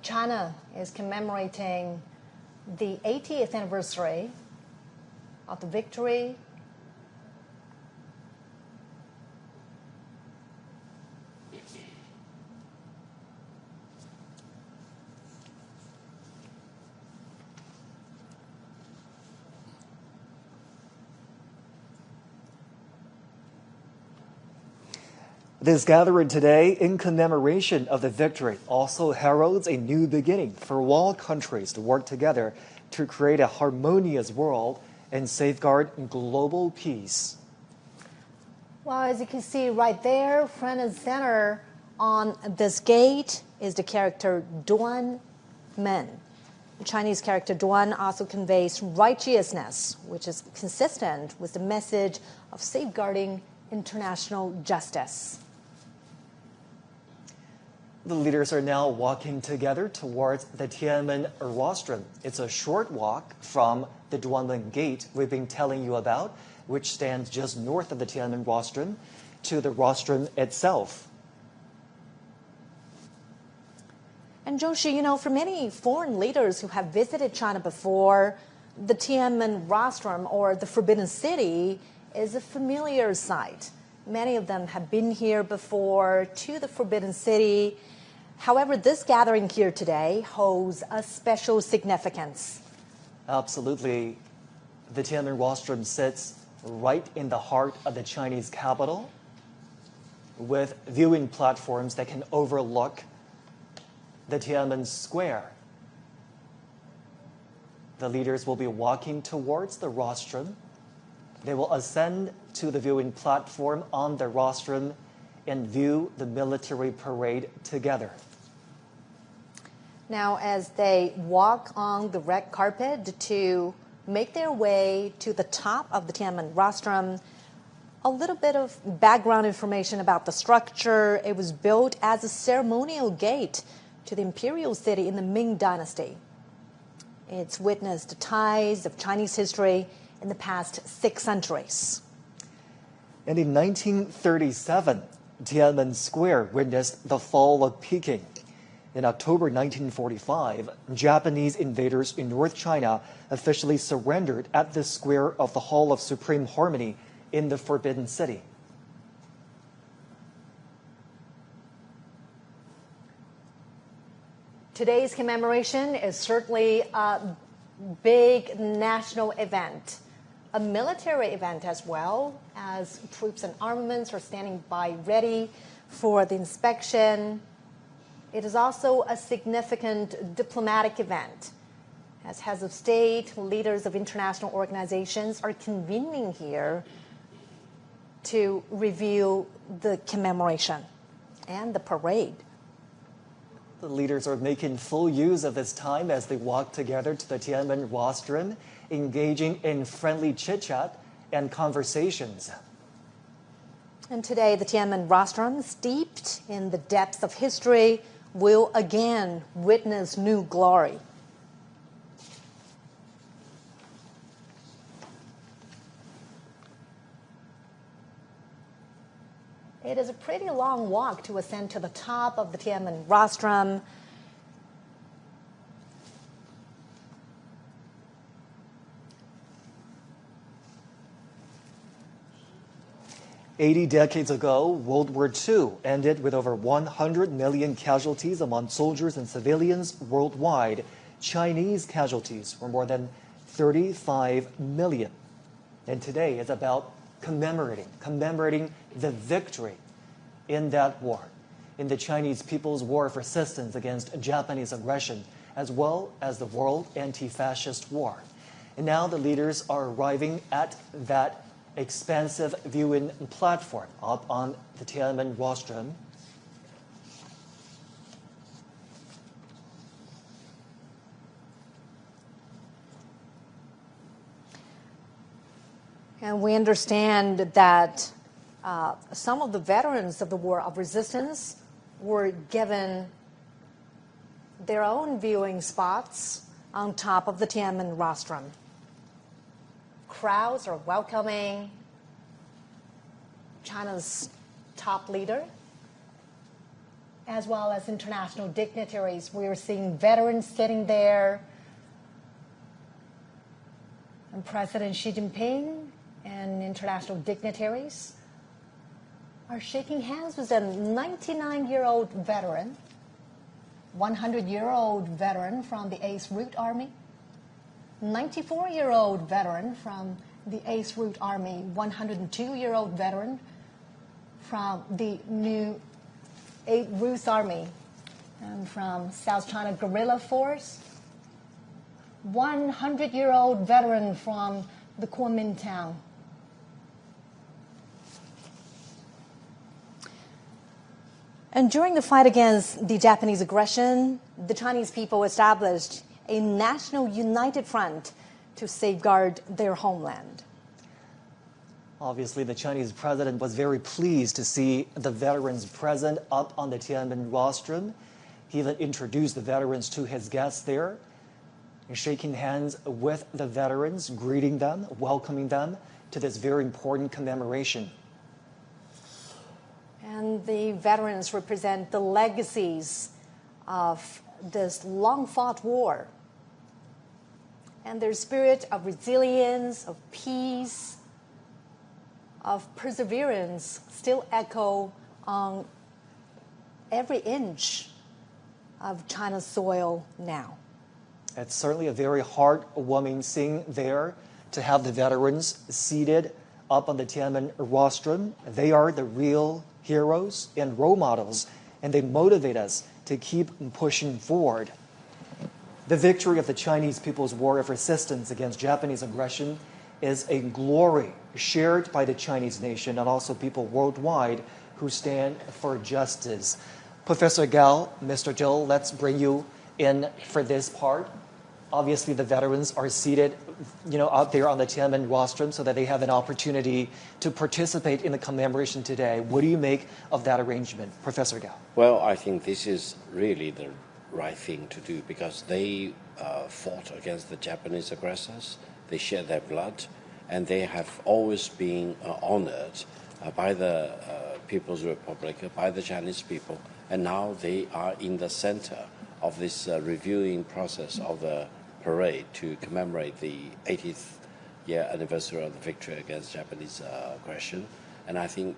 China is commemorating the 80th anniversary of the victory This gathering today in commemoration of the victory also heralds a new beginning for all countries to work together to create a harmonious world and safeguard global peace. Well, as you can see right there, front and center on this gate is the character Duan Men. The Chinese character Duan also conveys righteousness, which is consistent with the message of safeguarding international justice. The leaders are now walking together towards the Tiananmen Rostrum. It's a short walk from the Duanmen Gate we've been telling you about, which stands just north of the Tiananmen Rostrum, to the rostrum itself. And Joshi, for many foreign leaders who have visited China before, the Tiananmen Rostrum, or the Forbidden City, is a familiar sight. Many of them have been here before to the Forbidden City. However, this gathering here today holds a special significance. Absolutely. The Tiananmen Rostrum sits right in the heart of the Chinese capital, with viewing platforms that can overlook the Tiananmen Square. The leaders will be walking towards the rostrum. They will ascend to the viewing platform on the rostrum and view the military parade together. Now, as they walk on the red carpet to make their way to the top of the Tiananmen Rostrum, a little bit of background information about the structure. It was built as a ceremonial gate to the imperial city in the Ming Dynasty. It's witnessed the ties of Chinese history in the past 6 centuries. And in 1937, Tiananmen Square witnessed the fall of Peking. In October 1945, Japanese invaders in North China officially surrendered at the square of the Hall of Supreme Harmony in the Forbidden City. Today's commemoration is certainly a big national event. a military event as well, as troops and armaments are standing by ready for the inspection. It is also a significant diplomatic event, as heads of state, leaders of international organizations are convening here to review the commemoration and the parade. The leaders are making full use of this time as they walk together to the Tiananmen Rostrum, engaging in friendly chit-chat and conversations. And today, the Tiananmen Rostrum, steeped in the depths of history, will again witness new glory. It is a pretty long walk to ascend to the top of the Tiananmen Rostrum. Decades ago, World War II ended with over 100 million casualties among soldiers and civilians worldwide. Chinese casualties were more than 35 million. And today is about commemorating the victory in that war, in the Chinese people's war of resistance against Japanese aggression, as well as the World Anti-Fascist War. And now the leaders are arriving at that expansive viewing platform up on the Tiananmen Rostrum. And we understand that some of the veterans of the War of Resistance were given their own viewing spots on top of the Tiananmen Rostrum. Crowds are welcoming China's top leader, as well as international dignitaries. We are seeing veterans sitting there, and President Xi Jinping and international dignitaries are shaking hands with a 99-year-old veteran, 100-year-old veteran from the 8th Route Army, 94-year-old veteran from the 8th Route Army, 102-year-old veteran from the new 8th Route Army, and from South China Guerrilla Force, 100-year-old veteran from the Kuomintang. And during the fight against the Japanese aggression, the Chinese people established a national united front to safeguard their homeland. Obviously, the Chinese president was very pleased to see the veterans present up on the Tiananmen Rostrum. He even introduced the veterans to his guests there, and shaking hands with the veterans, greeting them, welcoming them to this very important commemoration. And the veterans represent the legacies of this long-fought war. And their spirit of resilience, of peace, of perseverance still echo on every inch of China's soil now. It's certainly a very heartwarming scene there to have the veterans seated up on the Tiananmen Rostrum. They are the real heroes and role models, and they motivate us to keep pushing forward. The victory of the Chinese people's war of resistance against Japanese aggression is a glory shared by the Chinese nation and also people worldwide who stand for justice. Professor Gao, Mr. Zhou, let's bring you in for this part. Obviously, the veterans are seated, out there on the Tiananmen Rostrum so that they have an opportunity to participate in the commemoration today. What do you make of that arrangement, Professor Gao? Well, I think this is really the right thing to do because they fought against the Japanese aggressors. They shed their blood, and they have always been honored by the People's Republic, by the Chinese people, and now they are in the center of this reviewing process of the parade to commemorate the 80th year anniversary of the victory against Japanese aggression. And I think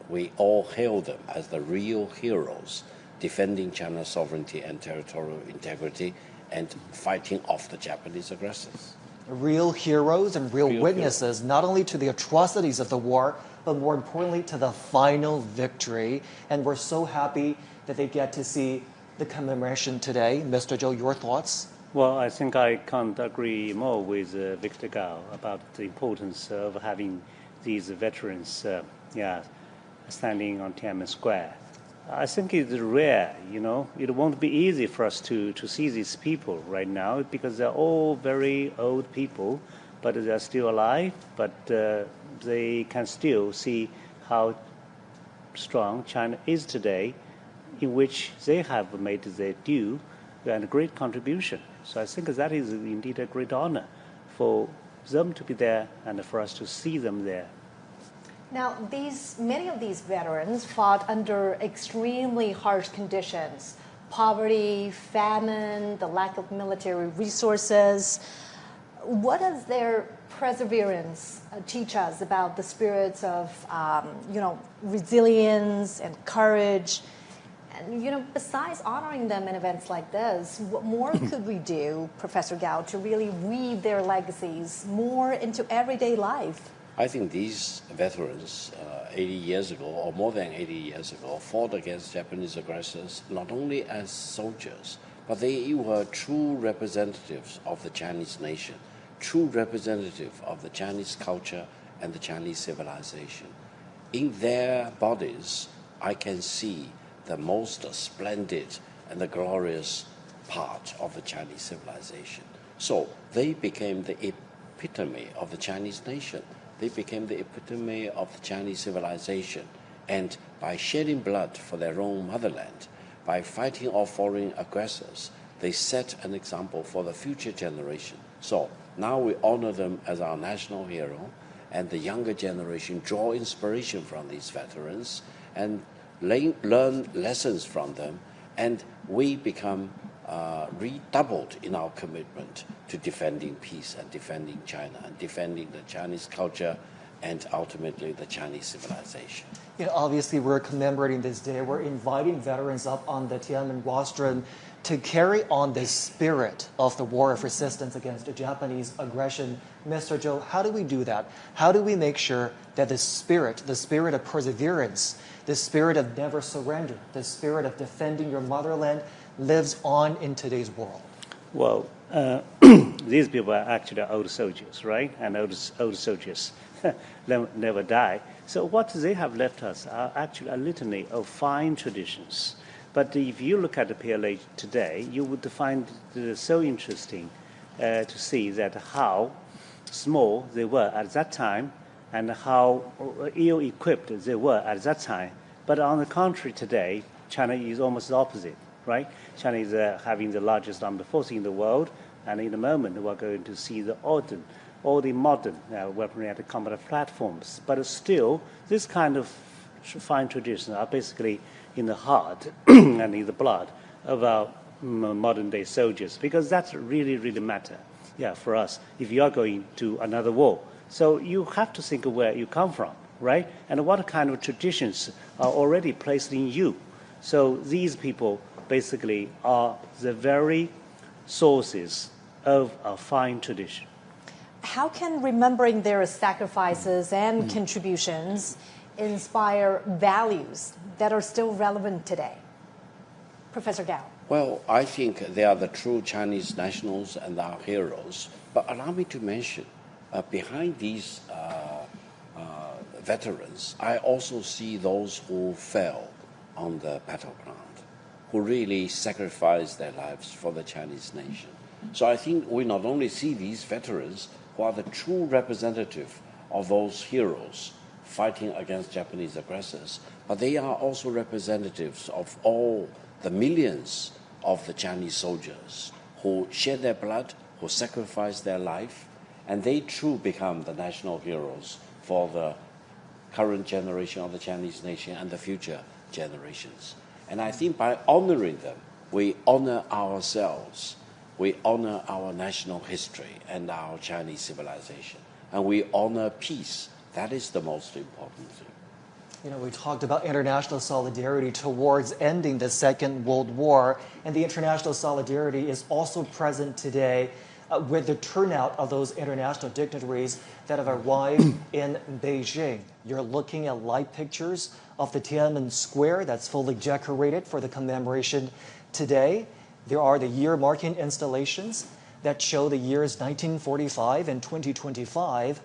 we all hail them as the real heroes, defending China's sovereignty and territorial integrity and fighting off the Japanese aggressors. real heroes and real witnesses, not only to the atrocities of the war, but more importantly to the final victory. And we're so happy that they get to see the commemoration today. Mr. Zhou, your thoughts? Well, I think I can't agree more with Victor Gao about the importance of having these veterans standing on Tiananmen Square. I think it's rare, It won't be easy for us to see these people right now because they're all very old people, but they're still alive, but they can still see how strong China is today, in which they have made their due and a great contribution. So I think that is indeed a great honor for them to be there and for us to see them there. Now, many of these veterans fought under extremely harsh conditions: poverty, famine, the lack of military resources. What does their perseverance teach us about the spirits of, resilience and courage? And, besides honoring them in events like this, what more could we do, Professor Gao, to really weave their legacies more into everyday life? I think these veterans, 80 years ago, or more than 80 years ago, fought against Japanese aggressors not only as soldiers, but they were true representatives of the Chinese nation, true representative of the Chinese culture and the Chinese civilization. In their bodies, I can see the most splendid and the glorious part of the Chinese civilization. So they became the epitome of the Chinese nation. They became the epitome of the Chinese civilization. And by shedding blood for their own motherland, by fighting off foreign aggressors, they set an example for the future generation. So now we honor them as our national hero, and the younger generation draw inspiration from these veterans and learn lessons from them, and we become redoubled in our commitment to defending peace and defending China and defending the Chinese culture and ultimately the Chinese civilization. Obviously we're commemorating this day. We're inviting veterans up on the Tiananmen Rostrum to carry on the spirit of the war of resistance against the Japanese aggression. Mr. Zhou, how do we do that? How do we make sure that the spirit of perseverance, the spirit of never surrender, the spirit of defending your motherland lives on in today's world? Well, these people are actually old soldiers, right? And old soldiers never die. So what they have left us are actually a litany of fine traditions. But if you look at the PLA today, you would find it so interesting to see that how small they were at that time and how ill-equipped they were at that time. But on the contrary, today, China is almost the opposite, right? China is having the largest armed force in the world, and in a moment we're going to see all the modern weaponry and combat platforms. But still, this kind of fine traditions are basically in the heart and in the blood of our modern-day soldiers, because that's really, really matter, for us if you are going to another war. So you have to think of where you come from, right? And what kind of traditions are already placed in you. So these people basically are the very sources of a fine tradition. How can remembering their sacrifices and contributions inspire values that are still relevant today? Professor Gao. Well, I think they are the true Chinese nationals and our heroes. But allow me to mention, behind these veterans, I also see those who fell on the battleground, who really sacrificed their lives for the Chinese nation. So I think we not only see these veterans who are the true representative of those heroes fighting against Japanese aggressors, but they are also representatives of all the millions of the Chinese soldiers who shed their blood, who sacrificed their life, and they too become the national heroes for the current generation of the Chinese nation and the future generations. And I think by honoring them, we honor ourselves, we honor our national history and our Chinese civilization, and we honor peace. That is the most important thing. We talked about international solidarity towards ending the Second World War, and the international solidarity is also present today with the turnout of those international dignitaries that have arrived in Beijing. You're looking at live pictures of the Tiananmen Square that's fully decorated for the commemoration today. There are the year marking installations that show the years 1945 and 2025.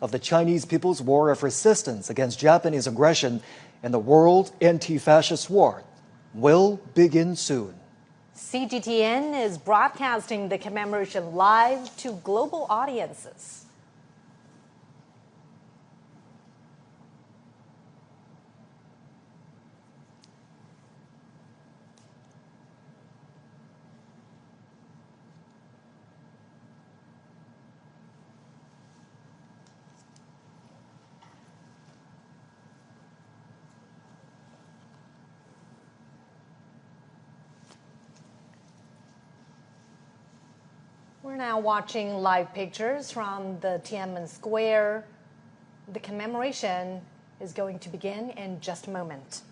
of the Chinese People's War of Resistance against Japanese aggression in the World Anti-Fascist War will begin soon. CGTN is broadcasting the commemoration live to global audiences. We're now watching live pictures from the Tiananmen Square. The commemoration is going to begin in just a moment.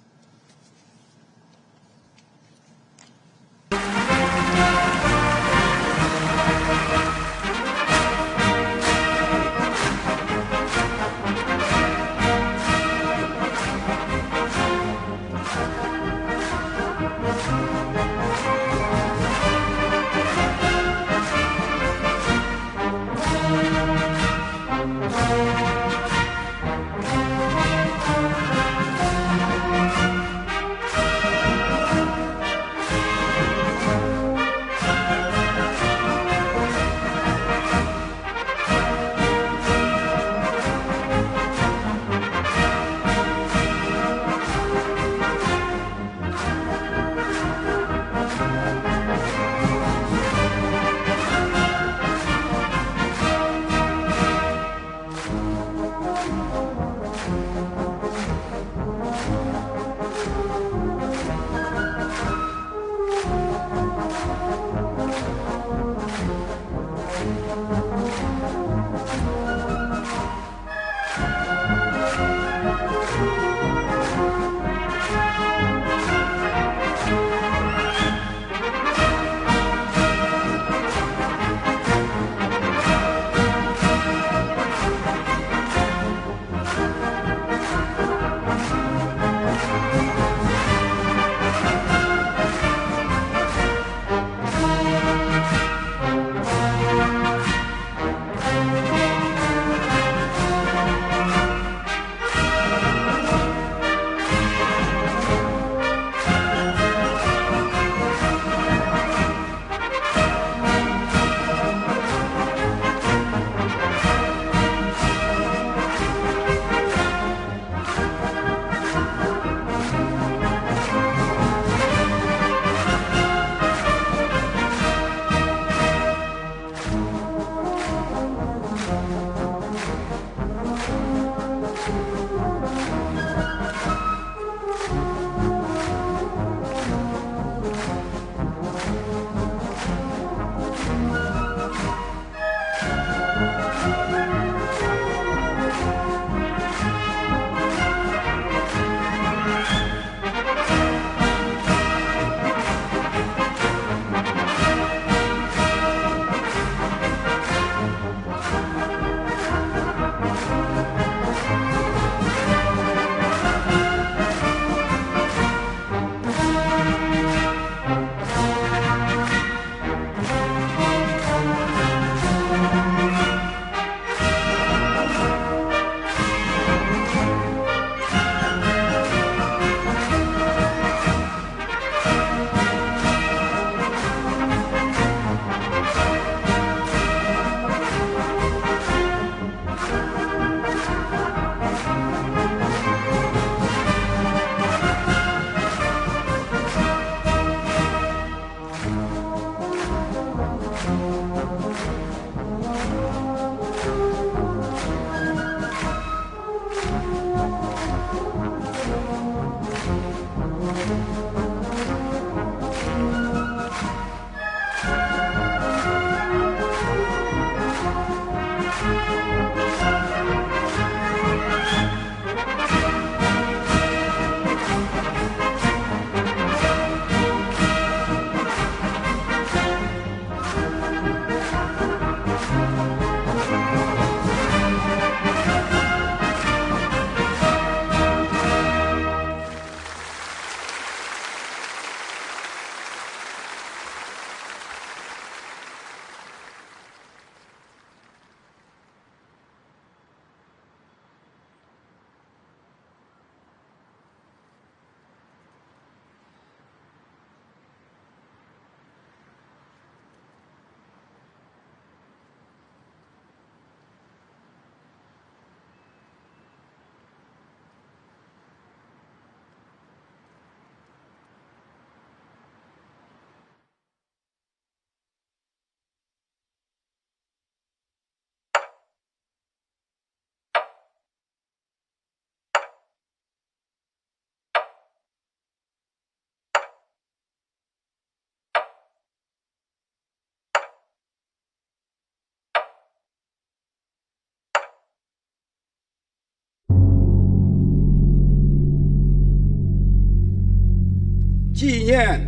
纪念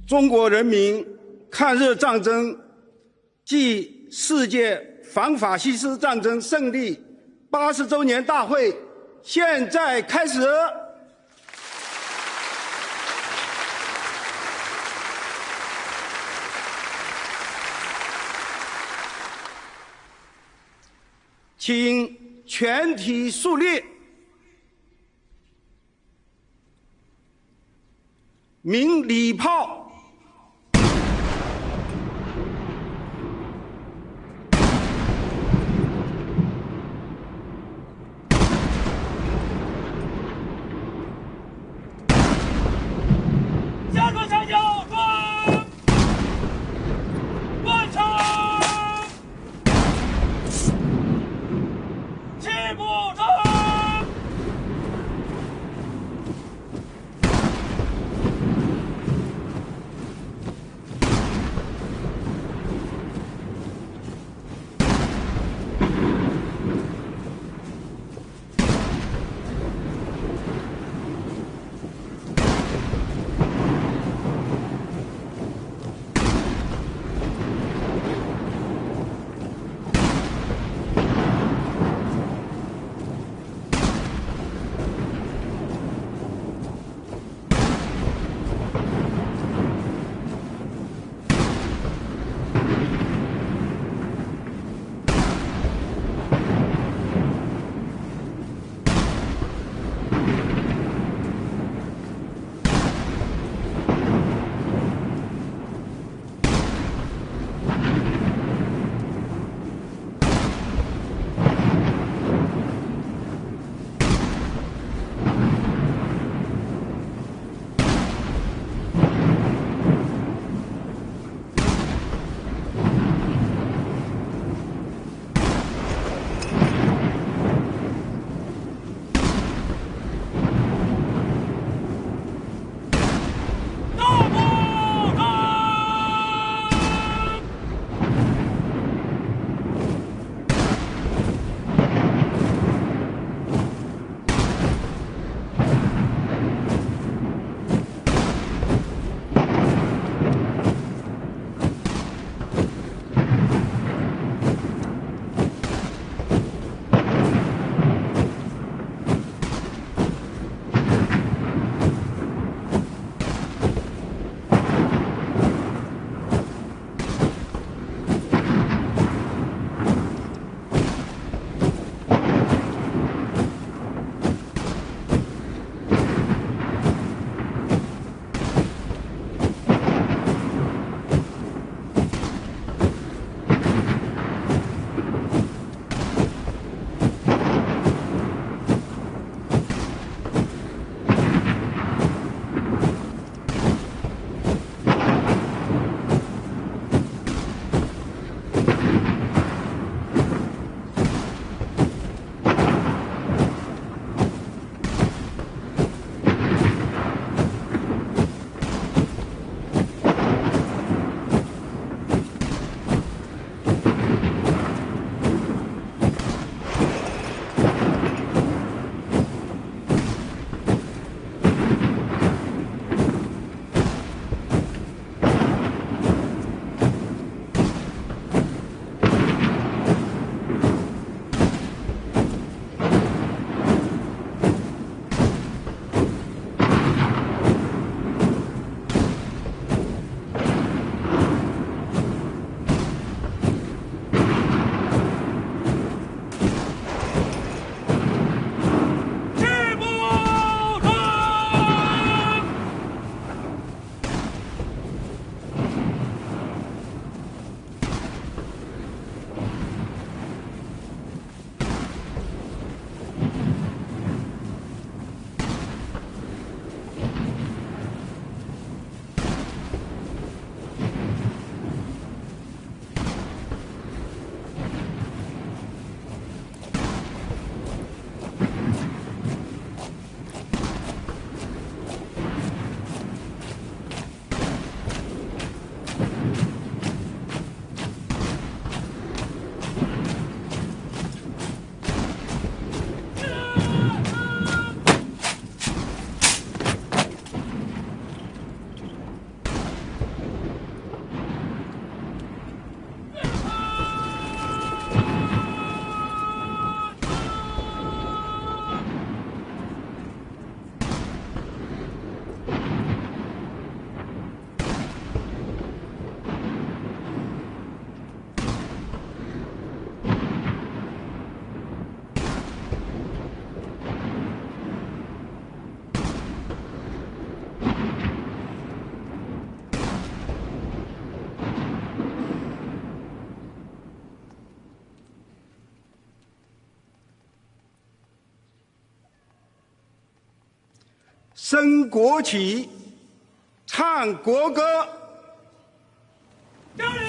中国人民抗日战争暨世界反法西斯战争胜利80周年大会现在开始。请全体肃立，鸣礼炮。下个长江关，关城，齐步城。升国旗，唱国歌。敬礼！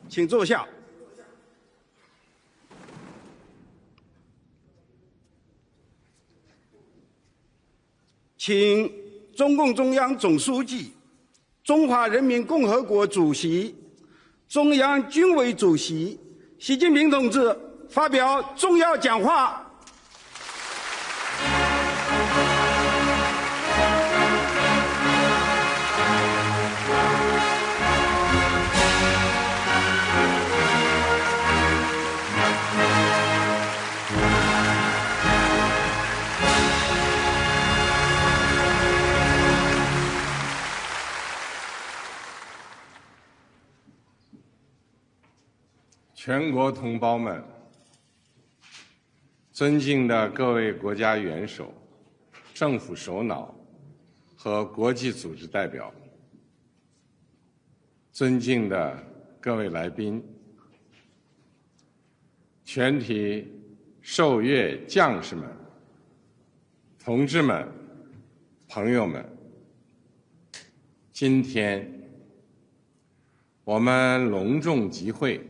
请坐下。请中共中央总书记、中华人民共和国主席、中央军委主席习近平同志发表重要讲话。全国同胞们，尊敬的各位国家元首、政府首脑和国际组织代表，尊敬的各位来宾，全体受阅将士们、同志们、朋友们，今天我们隆重集会，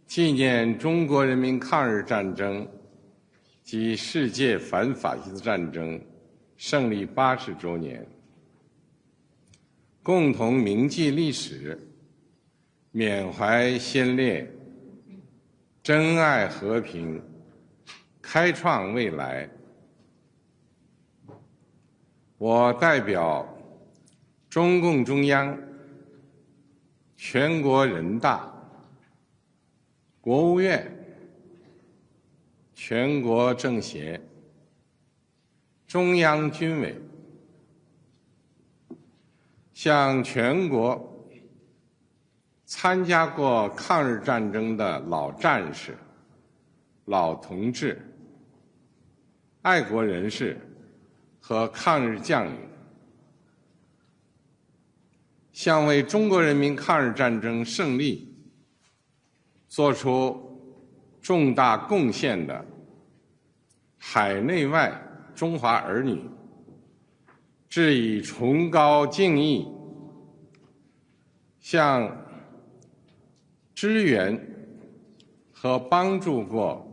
纪念中国人民抗日战争及世界反法西斯战争胜利80周年，共同铭记历史，缅怀先烈，珍爱和平，开创未来。我代表中共中央、全国人大、国务院、全国政协、中央军委，向全国参加过抗日战争的老战士、老同志、爱国人士和抗日将领，向为中国人民抗日战争胜利做出重大贡献的海内外中华儿女致以崇高敬意，向支援和帮助过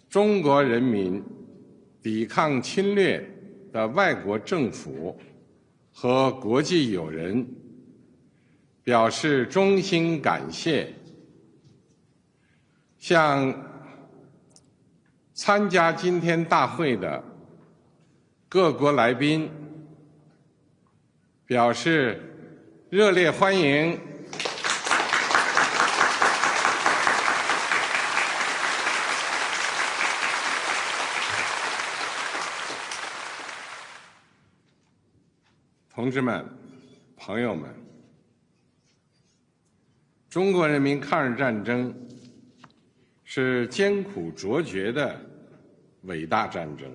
中国人民抵抗侵略的外国政府和国际友人表示衷心感谢，向参加今天大会的各国来宾表示热烈欢迎。同志们、朋友们，中国人民抗日战争是艰苦卓绝的伟大战争。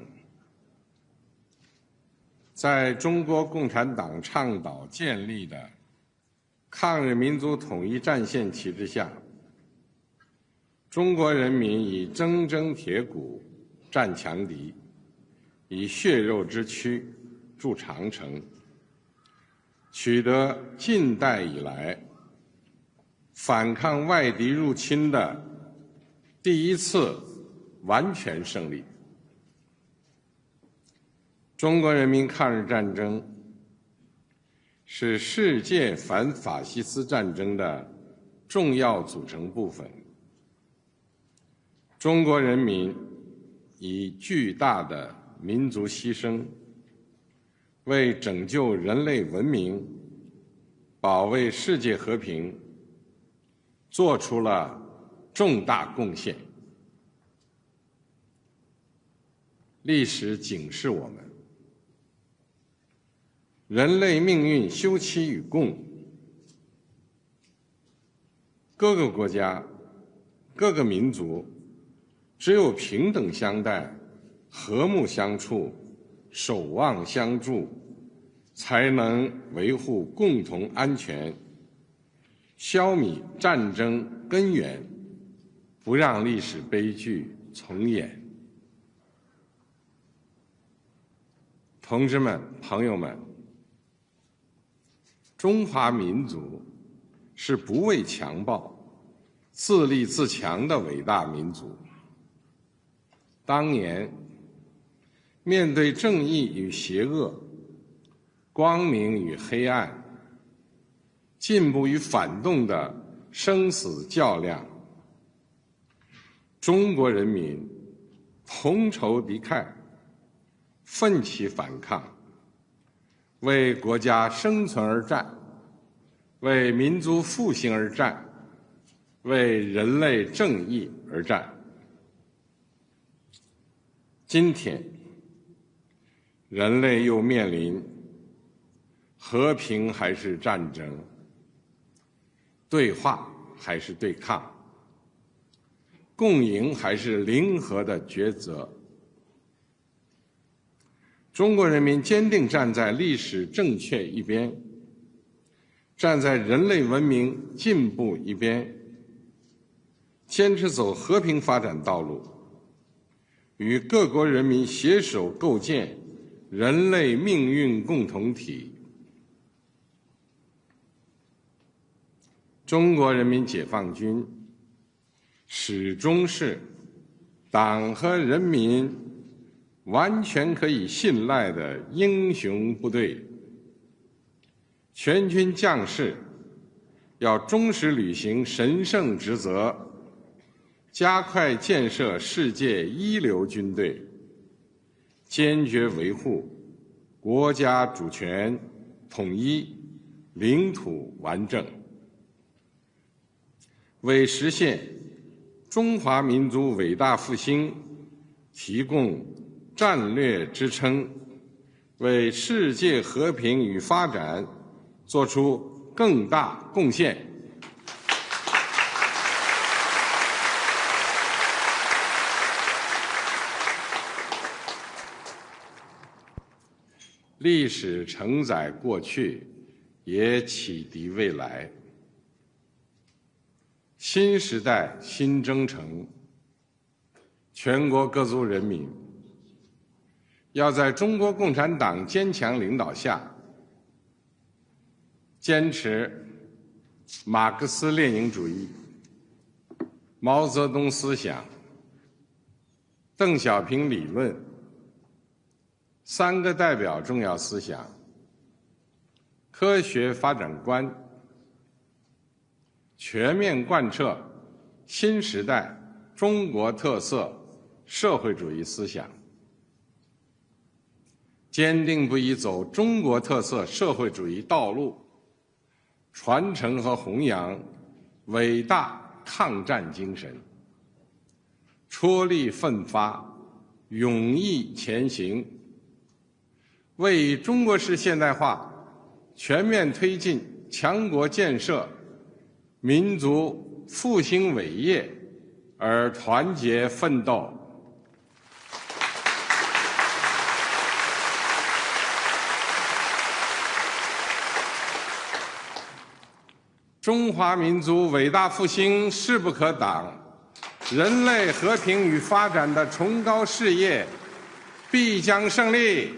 在中国共产党倡导建立的抗日民族统一战线旗帜下，中国人民以铮铮铁骨战强敌，以血肉之躯筑长城，取得近代以来反抗外敌入侵的第一次完全胜利。中国人民抗日战争是世界反法西斯战争的重要组成部分。中国人民以巨大的民族牺牲，为拯救人类文明、保卫世界和平，做出了重大贡献。历史警示我们，人类命运休戚与共，各个国家、各个民族只有平等相待、和睦相处、守望相助，才能维护共同安全，消弭战争根源，不让历史悲剧重演。同志们、朋友们，中华民族是不畏强暴、自立自强的伟大民族。当年，面对正义与邪恶、光明与黑暗、进步与反动的生死较量，中国人民同仇敌忾，奋起反抗，为国家生存而战，为民族复兴而战，为人类正义而战。今天，人类又面临和平还是战争，对话还是对抗，共赢还是零和的抉择。中国人民坚定站在历史正确一边，站在人类文明进步一边，坚持走和平发展道路，与各国人民携手构建人类命运共同体。中国人民解放军始终是党和人民完全可以信赖的英雄部队，全军将士要忠实履行神圣职责，加快建设世界一流军队，坚决维护国家主权、统一、领土完整，为实现中华民族伟大复兴提供战略支撑，为世界和平与发展做出更大贡献。历史承载过去，也启迪未来。新时代新征程，全国各族人民要在中国共产党坚强领导下，坚持马克思列宁主义、毛泽东思想、邓小平理论、三个代表重要思想、科学发展观，全面贯彻新时代中国特色社会主义思想，坚定不移走中国特色社会主义道路，传承和弘扬伟大抗战精神，踔厉奋发，勇毅前行，为中国式现代化全面推进强国建设、民族复兴伟业而团结奋斗。中华民族伟大复兴势不可挡，人类和平与发展的崇高事业必将胜利。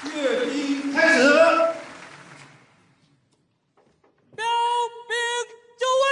阅兵开始。标兵就位。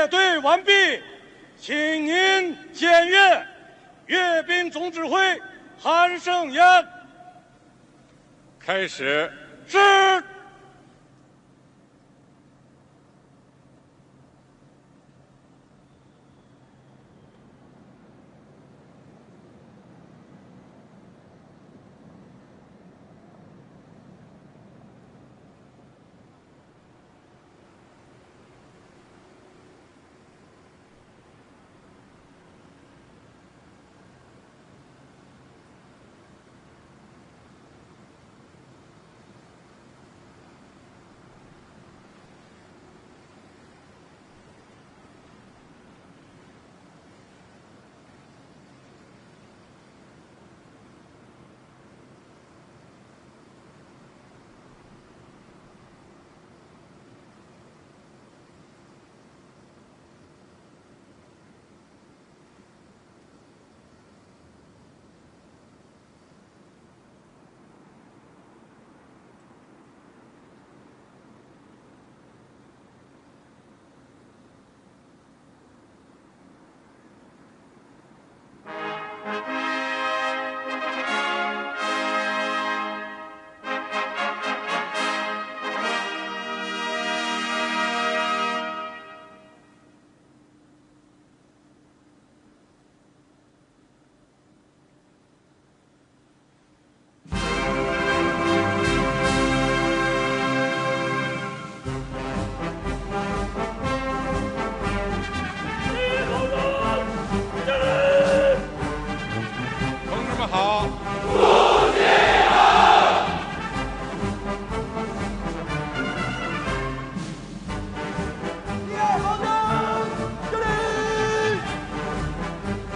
列队完毕，请您检阅阅兵总指挥韩胜言。开始。是。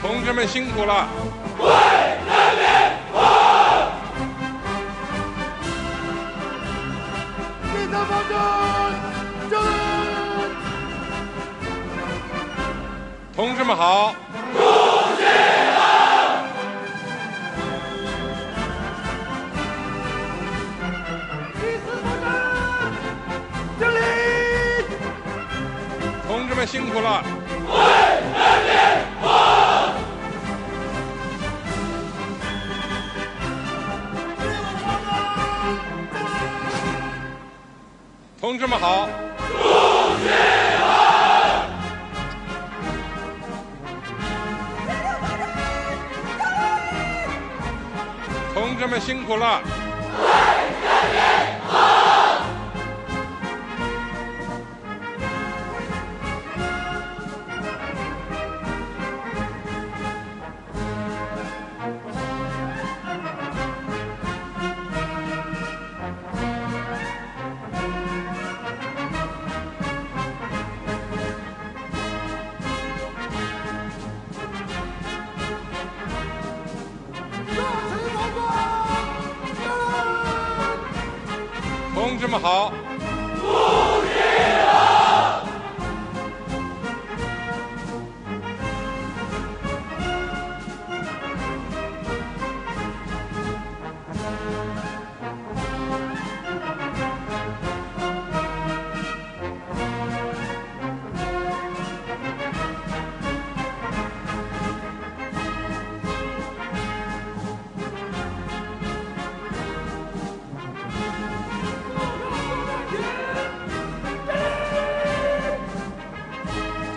同志们辛苦了！为人民服务！第三方针，敬礼！同志们好！主席好！第四方针，敬礼！同志们辛苦了！为人民服务！同志们好！主席好！同志们辛苦了！为人民服务！同志们好！主席好！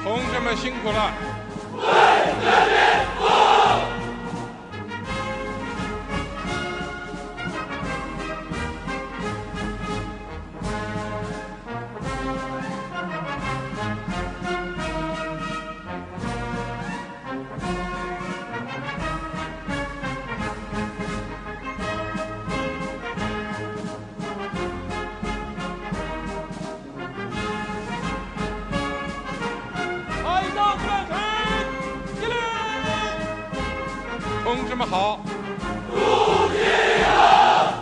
同志们辛苦了！为人民服务！同志们好！主席好！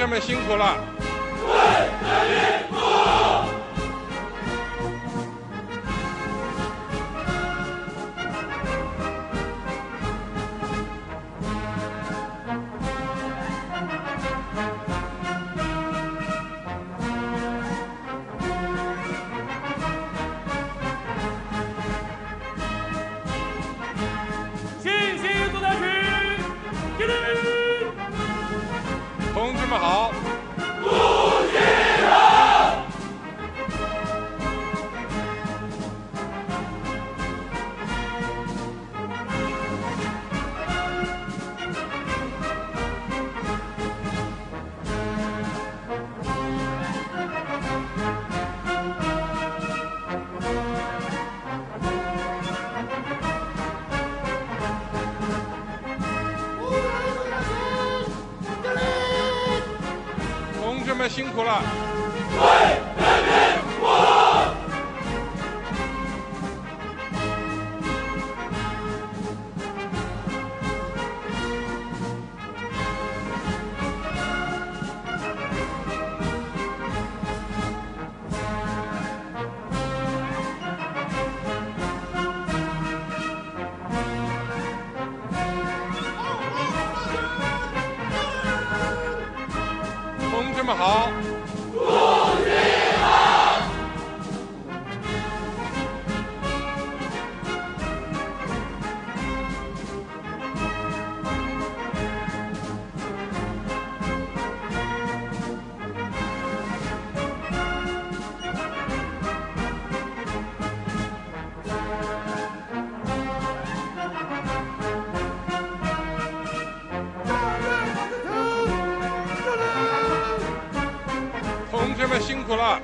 志们辛苦了！同志们好！同志们辛苦了！同志们好！同志们辛苦了！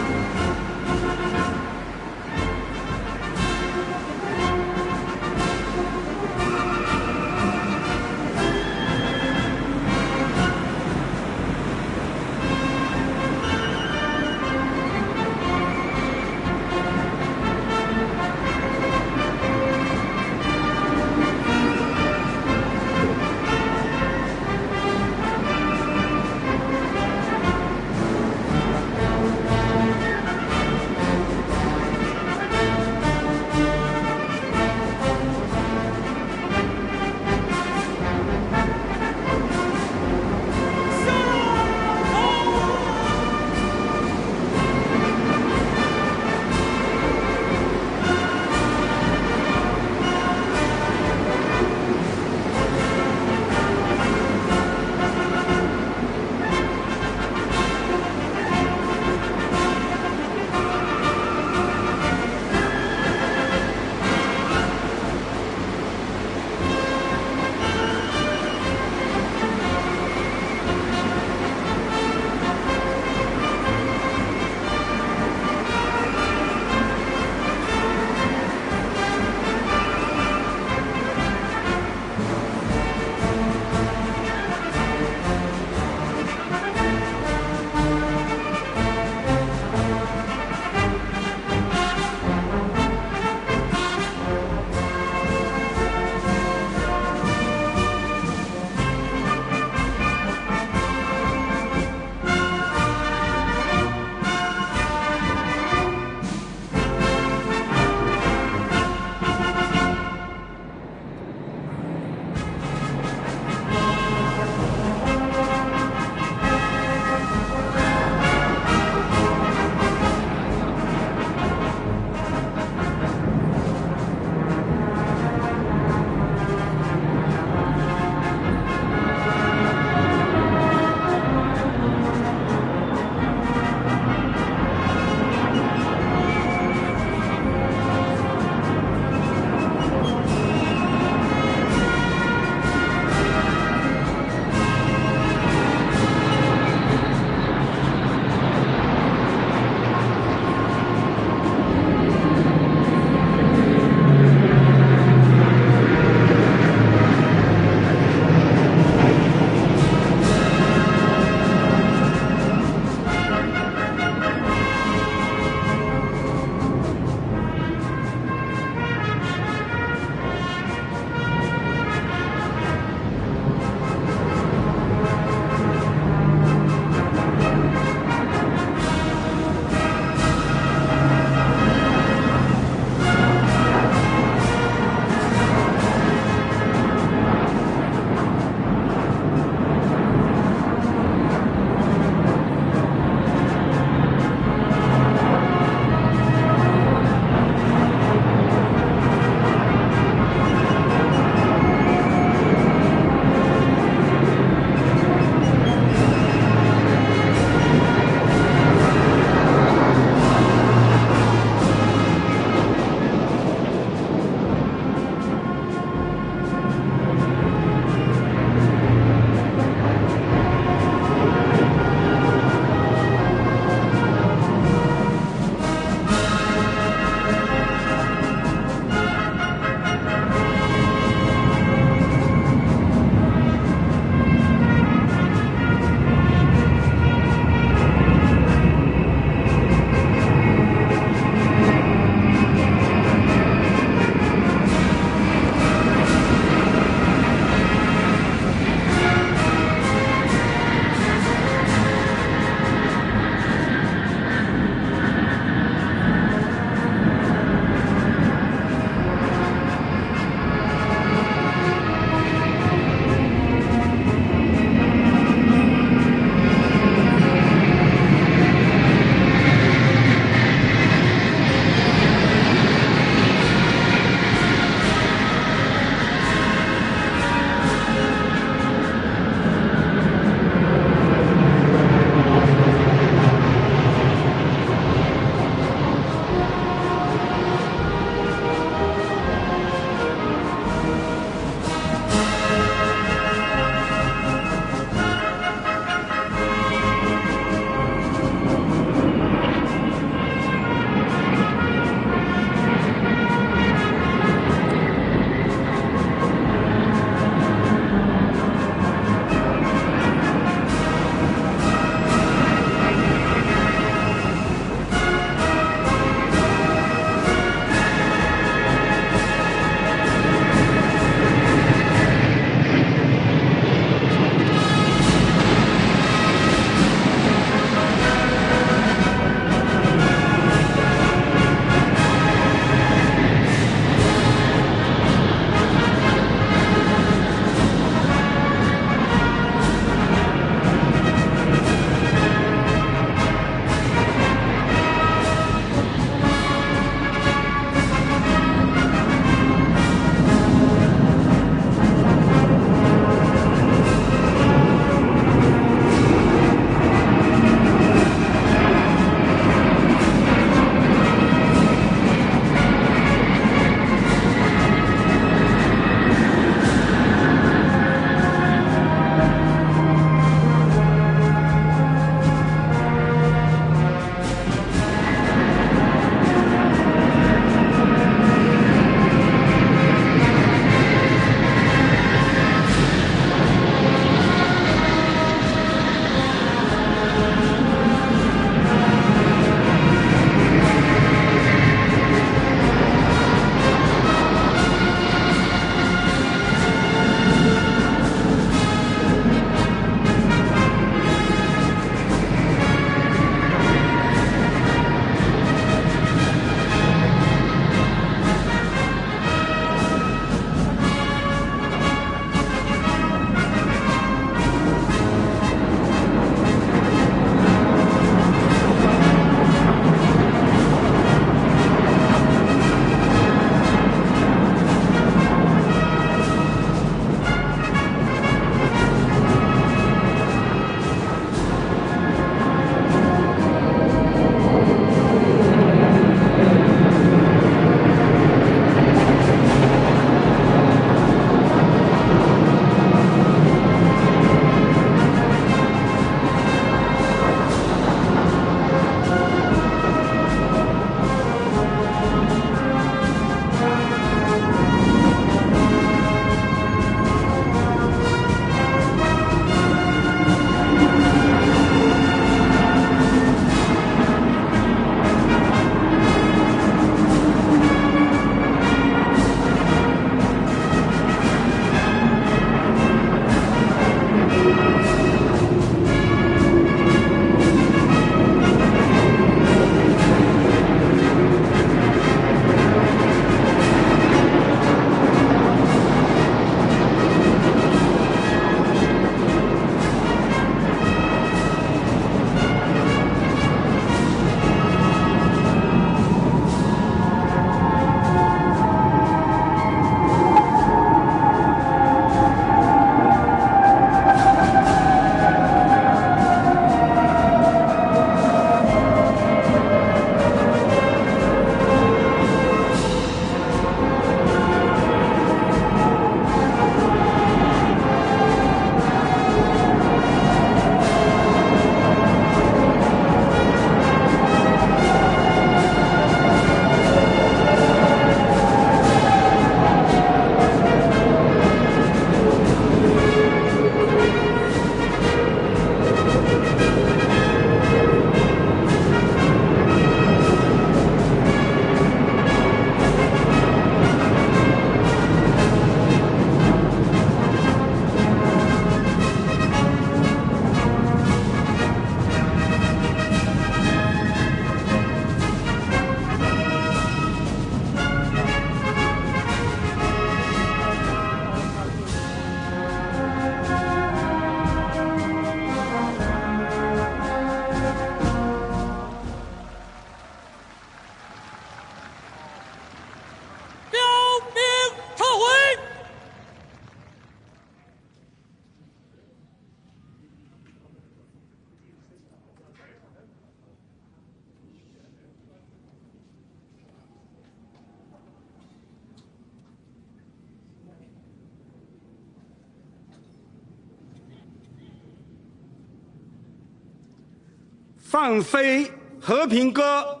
放飞和平歌。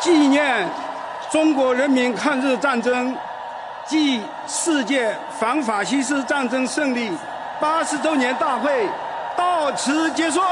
纪念中国人民抗日战争暨世界反法西斯战争胜利80周年大会到此结束。